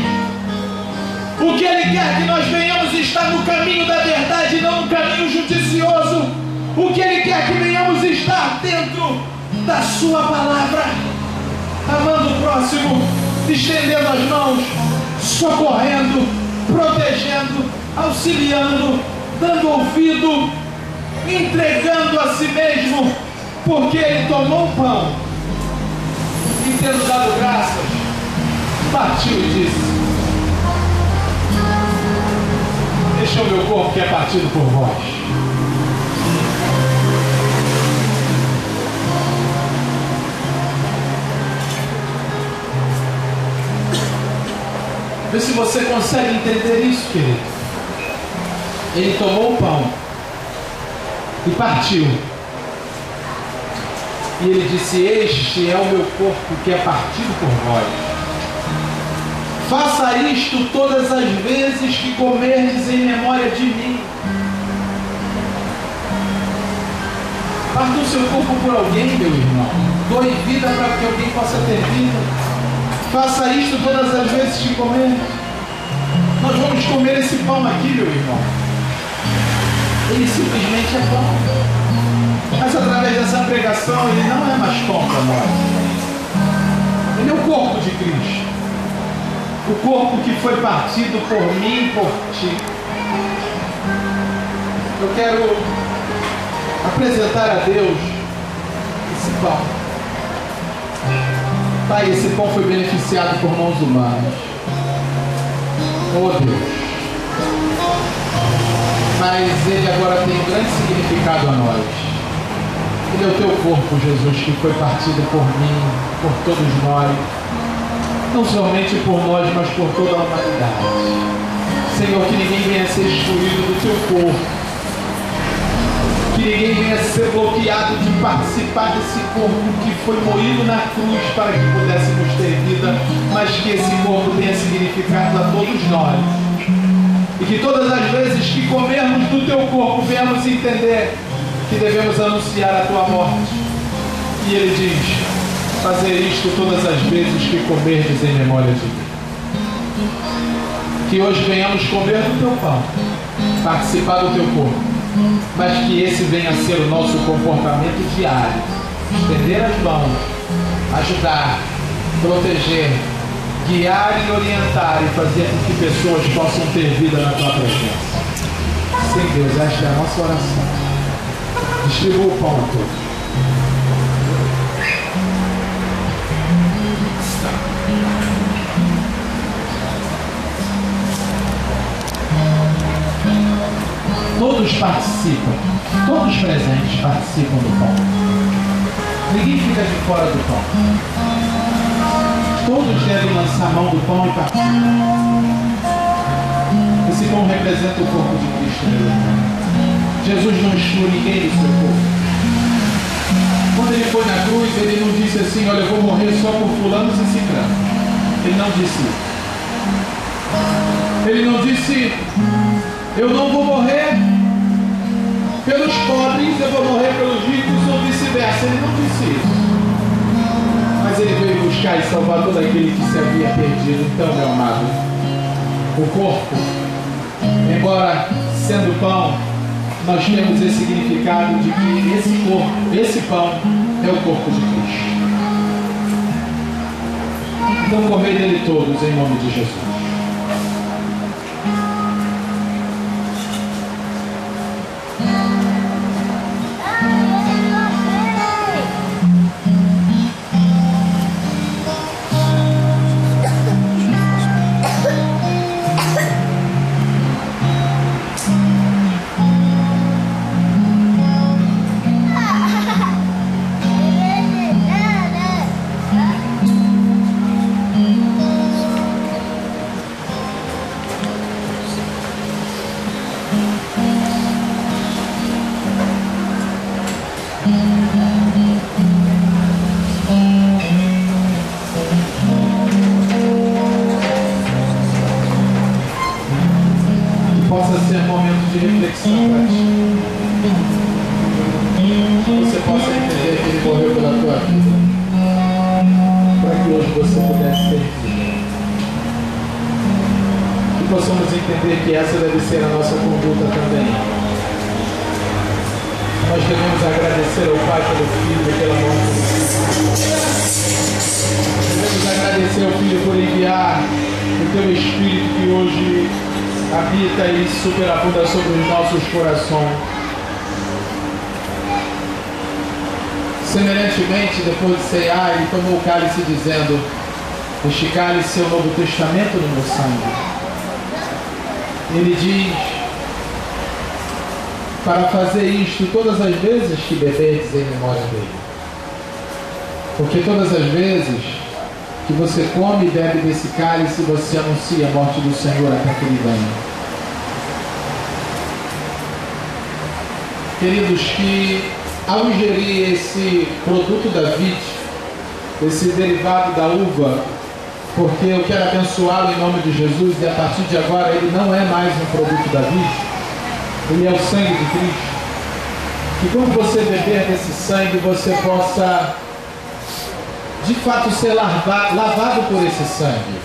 O que Ele quer que nós venhamos estar no caminho da verdade, não no caminho judicioso. O que Ele quer que venhamos estar dentro da sua palavra, amando o próximo, estendendo as mãos, socorrendo, protegendo, auxiliando, dando ouvido, entregando a si mesmo, porque Ele tomou o pão e, tendo dado graças, partiu e disse: este é o meu corpo que é partido por vós. Vê se você consegue entender isso, querido. Ele tomou o pão e partiu, e Ele disse: este é o meu corpo que é partido por vós. Faça isto todas as vezes que comerdes em memória de mim. Parta o seu corpo por alguém, meu irmão. Doe vida para que alguém possa ter vida. Faça isto todas as vezes que comer. Nós vamos comer esse pão aqui, meu irmão. Ele simplesmente é pão. Mas através dessa pregação, ele não é mais pão para nós. Ele é o corpo de Cristo. O corpo que foi partido por mim e por ti. Eu quero apresentar a Deus esse pão. Pai, esse pão foi beneficiado por mãos humanas. Oh Deus. Mas ele agora tem um grande significado a nós. Ele é o teu corpo, Jesus, que foi partido por mim, por todos nós. Não somente por nós, mas por toda a humanidade. Senhor, que ninguém venha ser excluído do teu corpo. Que ninguém venha ser bloqueado de participar desse corpo que foi moído na cruz para que pudéssemos ter vida, mas que esse corpo tenha significado a todos nós. E que todas as vezes que comermos do teu corpo, venhamos entender que devemos anunciar a tua morte. E ele diz: fazer isto todas as vezes que comerdes em memória de mim. Que hoje venhamos comer do teu pão, participar do teu corpo, mas que esse venha a ser o nosso comportamento diário. Estender as mãos, ajudar, proteger, guiar e orientar e fazer com que pessoas possam ter vida na tua presença. Sim, Deus, esta é a nossa oração. Distribua o pão a todos. Todos participam, todos presentes participam do pão. Ninguém fica de fora do pão. Todos devem lançar a mão do pão e participar. Esse pão representa o corpo de Cristo, meu irmão. Jesus não exclui ninguém do seu corpo. Quando ele foi na cruz, ele não disse assim: olha, eu vou morrer só por fulanos e ciclanos. Ele não disse isso. Ele não disse: eu não vou morrer pelos pobres, eu vou morrer pelos ricos ou vice-versa. Ele não disse isso. Mas ele veio buscar e salvar todo aquele que se havia perdido. Então, meu amado, o corpo, embora sendo pão, nós temos esse significado de que esse corpo, esse pão, é o corpo de Cristo. Então, comei dele todos, em nome de Jesus. Possa ser um momento de reflexão para ti. Você possa entender que ele morreu pela tua vida, para que hoje você pudesse ter vida. Que possamos entender que essa deve ser a nossa conduta também. Nós devemos agradecer ao Pai pelo Filho e pela morte. Devemos agradecer ao Filho por enviar o teu Espírito que hoje habita e superabunda sobre os nossos corações. Semelhantemente, depois de ceiar, ele tomou o cálice dizendo: este cálice é o Novo Testamento no meu sangue. Ele diz: para fazer isto todas as vezes que beberdes em memória dele. Porque todas as vezes que você come e bebe desse cálice, você anuncia a morte do Senhor até que ele venha. Queridos, que ao ingerir esse produto da vide, esse derivado da uva, porque eu quero abençoá-lo em nome de Jesus, e a partir de agora ele não é mais um produto da vide, ele é o sangue de Cristo. Que quando você beber desse sangue, você possa de fato ser lavado por esse sangue.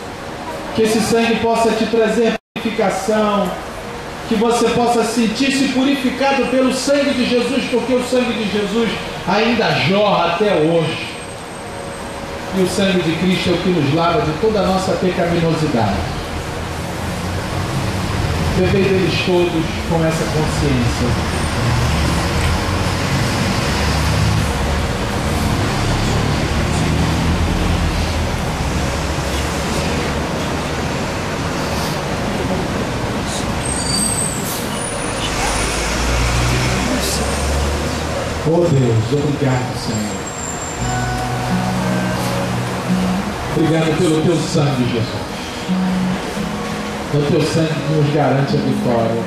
Que esse sangue possa te trazer purificação, que você possa sentir-se purificado pelo sangue de Jesus, porque o sangue de Jesus ainda jorra até hoje. E o sangue de Cristo é o que nos lava de toda a nossa pecaminosidade. Bebei deles todos com essa consciência. Oh Deus, obrigado, Senhor. Obrigado pelo teu sangue, Jesus. É o teu sangue que nos garante a vitória.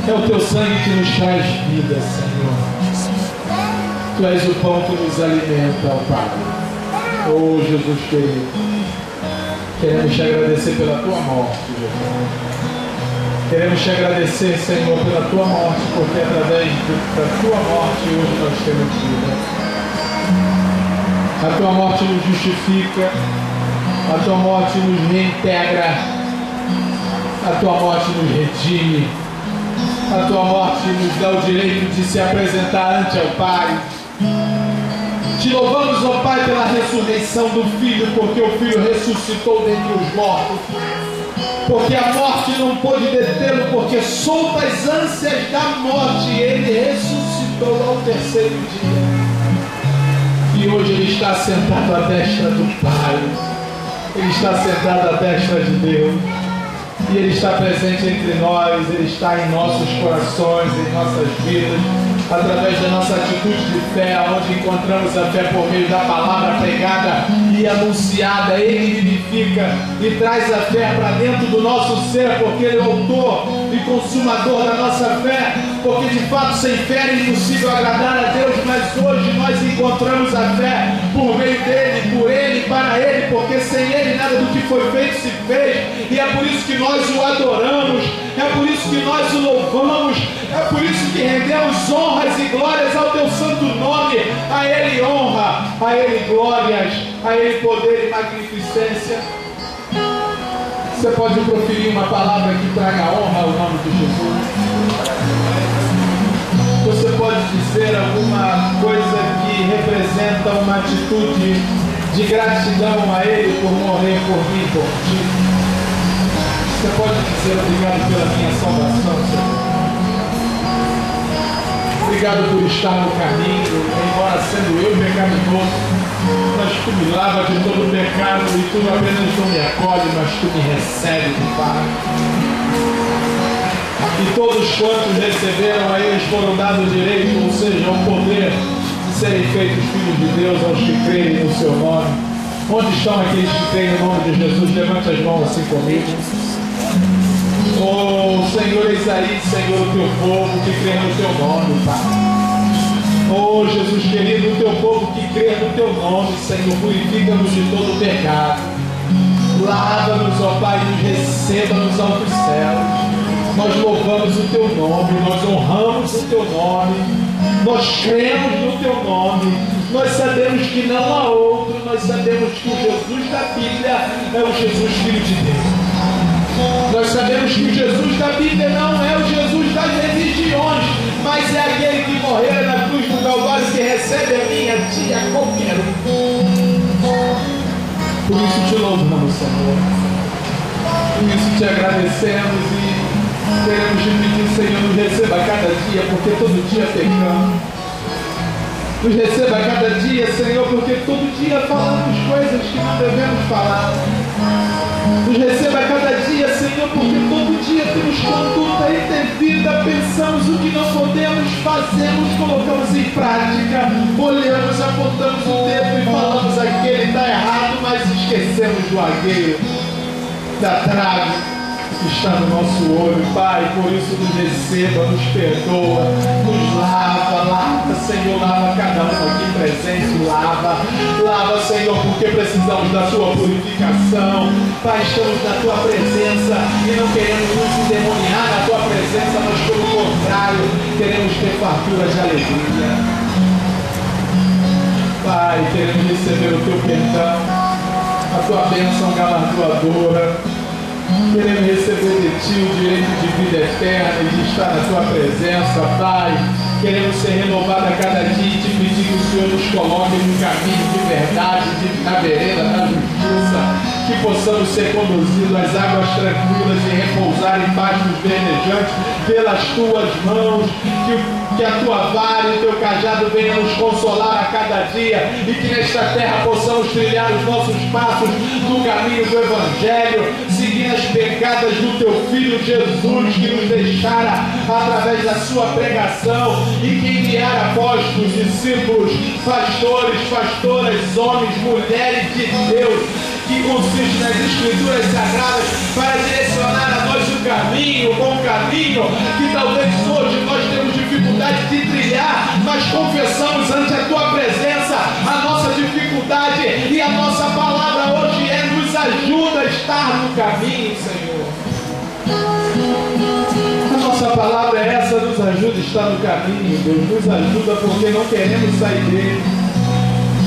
É o teu sangue que nos traz vida, Senhor. Tu és o pão que nos alimenta, ó Pai. Oh, Jesus querido, queremos te agradecer pela tua morte, Jesus. Queremos te agradecer, Senhor, pela tua morte, porque através da tua morte hoje nós temos vida. A tua morte nos justifica, a tua morte nos reintegra, a tua morte nos redime, a tua morte nos dá o direito de se apresentar ante ao Pai. Te louvamos, ó Pai, pela ressurreição do Filho, porque o Filho ressuscitou dentre os mortos. Porque a morte não pôde detê-lo, porque solta as ânsias da morte, ele ressuscitou ao terceiro dia. E hoje ele está sentado à destra do Pai. Ele está sentado à destra de Deus. E ele está presente entre nós, ele está em nossos corações, em nossas vidas, através da nossa atitude de fé, onde encontramos a fé por meio da palavra pregada e anunciada. Ele vivifica e traz a fé para dentro do nosso ser, porque ele é o autor e consumador da nossa fé, porque de fato sem fé é impossível agradar a Deus, mas hoje nós encontramos a fé por meio dele, por ele, para ele, porque sem ele nada do que foi feito se fez, e é por isso que nós o adoramos, é por isso que nós o louvamos, é por isso que rendemos honras e glórias ao teu santo nome. A ele honra, a ele glórias, a ele poder e magnificência. Você pode proferir uma palavra que traga honra ao nome de Jesus? Você pode dizer alguma coisa que representa uma atitude de gratidão a ele por morrer por mim e por ti? Você pode dizer obrigado pela minha salvação, Senhor. Obrigado por estar no caminho, embora sendo eu pecaminoso, mas tu me lavas de todo pecado e tu apenas não me acolhe, mas tu me recebes, Pai. E todos quantos receberam a eles foram dados direito, ou seja, o poder de serem feitos filhos de Deus aos que creem no seu nome. Onde estão aqueles que creem no nome de Jesus? Levante as mãos assim comigo. Oh, Senhor, eis aí, Senhor, o teu povo que crê no teu nome, Pai. Oh, Jesus querido, o teu povo que crê no teu nome, Senhor, purifica-nos de todo pecado. Lava-nos, ó Pai, e nos receba nos altos céus. Nós louvamos o teu nome, nós honramos o teu nome, nós cremos no teu nome, nós sabemos que não há outro, nós sabemos que o Jesus da Bíblia é o Jesus Filho de Deus. Nós sabemos que o Jesus da Bíblia não é o Jesus das religiões, mas é aquele que morreu na cruz do Calvário, que recebe a mim, a ti, a qualquer um. Por isso te louvamos, Senhor. Por isso te agradecemos e queremos te pedir, Senhor, nos receba a cada dia, porque todo dia pecamos. Nos receba a cada dia, Senhor, porque todo dia falamos coisas que não devemos falar. Nos receba a cada dia, Senhor, porque todo dia temos conduta indevida, pensamos o que não podemos, fazemos, colocamos em prática, olhamos, apontamos o dedo e falamos aquele está errado, mas esquecemos do alheio, da trave que está no nosso olho. Pai, por isso nos receba, nos perdoa, nos lava, Senhor, lava cada um aqui presente, lava, Senhor, porque precisamos da tua purificação. Pai, estamos na tua presença e não queremos nos endemoniar na tua presença, mas pelo contrário, queremos ter fartura de alegria. Pai, queremos receber o teu perdão, a tua bênção galardoadora. Queremos receber de ti o direito de vida eterna e de estar na tua presença, Pai. Queremos ser renovados a cada dia e te pedir que o Senhor nos coloque no caminho de verdade, na vereda da justiça, que possamos ser conduzidos às águas tranquilas e repousar em pastos verdejantes pelas tuas mãos, que a tua vara e o teu cajado venham nos consolar a cada dia e que nesta terra possamos trilhar os nossos passos no caminho do Evangelho, seguindo as pegadas do teu Filho Jesus, que nos deixara através da sua pregação e que enviara apóstolos, discípulos, pastores, pastoras, homens, mulheres de Deus, que consiste nas Escrituras Sagradas para direcionar a nós o caminho, o bom caminho, que talvez hoje nós temos dificuldade de trilhar, mas confessamos ante a Tua presença a nossa dificuldade e a nossa palavra hoje nos ajuda a estar no caminho, Senhor. A nossa palavra é essa, nos ajuda a estar no caminho, Deus, nos ajuda porque não queremos sair dele.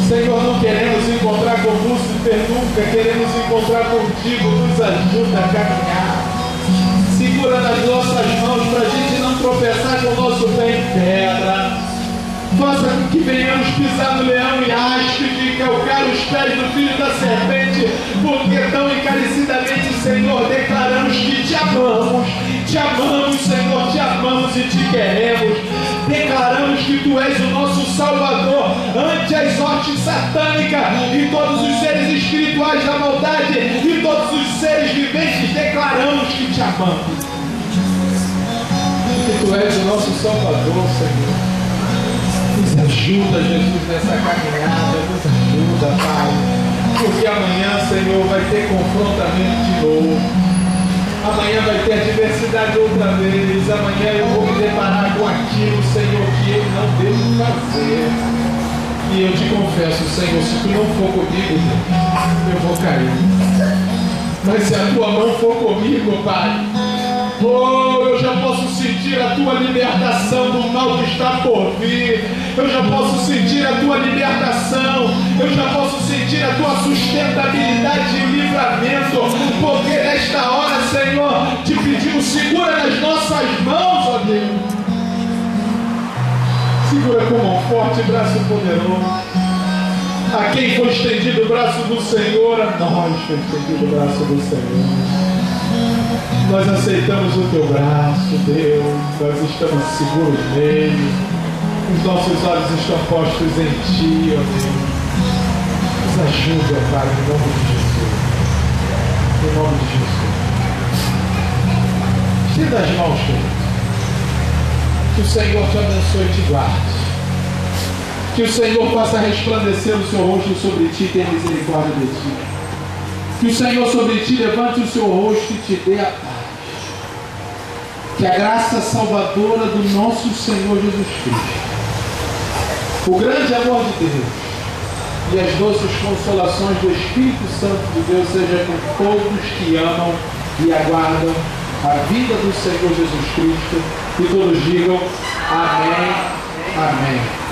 Senhor, não queremos encontrar com Lúcifer nunca, queremos encontrar contigo, nos ajuda a caminhar. Segura nas nossas mãos para a gente não tropeçar com o nosso pé em pedra. Faça com que venhamos pisar no leão e áspide e calcar os pés do filho da serpente, porque tão encarecidamente, Senhor, declaramos que te amamos, Senhor, te amamos e te queremos. Declaramos que Tu és o nosso Salvador ante as hostes satânicas e todos os seres espirituais da maldade e todos os seres viventes. Declaramos que te amamos, que Tu és o nosso Salvador, Senhor. Nos ajuda, Jesus, nessa caminhada, nos ajuda, Pai, porque amanhã, Senhor, vai ter confrontamento de novo, amanhã vai ter adversidade outra vez, amanhã eu vou me deparar com aquilo, Senhor, que eu não devo fazer, e eu te confesso, Senhor, se Tu não for comigo, eu vou cair, mas se a Tua mão for comigo, Pai, oh, eu já posso sentir a Tua libertação do mal que está por vir. Eu já posso sentir a Tua libertação. Eu já posso sentir a Tua sustentabilidade e livramento. Porque nesta hora, Senhor, te pedimos, segura nas nossas mãos, ó Deus. Segura com mão forte e braço poderoso. A quem foi estendido o braço do Senhor, a nós foi estendido o braço do Senhor. Nós aceitamos o Teu braço, Deus, nós estamos seguros nele, os nossos olhos estão postos em Ti, ó Deus. Nos ajuda, Pai, em nome de Jesus. Em nome de Jesus. Estenda as mãos, querido. Que o Senhor te abençoe e te guarde. Que o Senhor faça resplandecer o Seu rosto sobre ti e tenha misericórdia de ti. Que o Senhor sobre ti levante o seu rosto e te dê a paz. Que a graça salvadora do nosso Senhor Jesus Cristo, o grande amor de Deus e as doces consolações do Espírito Santo de Deus seja com todos que amam e aguardam a vinda do Senhor Jesus Cristo. E todos digam amém, amém.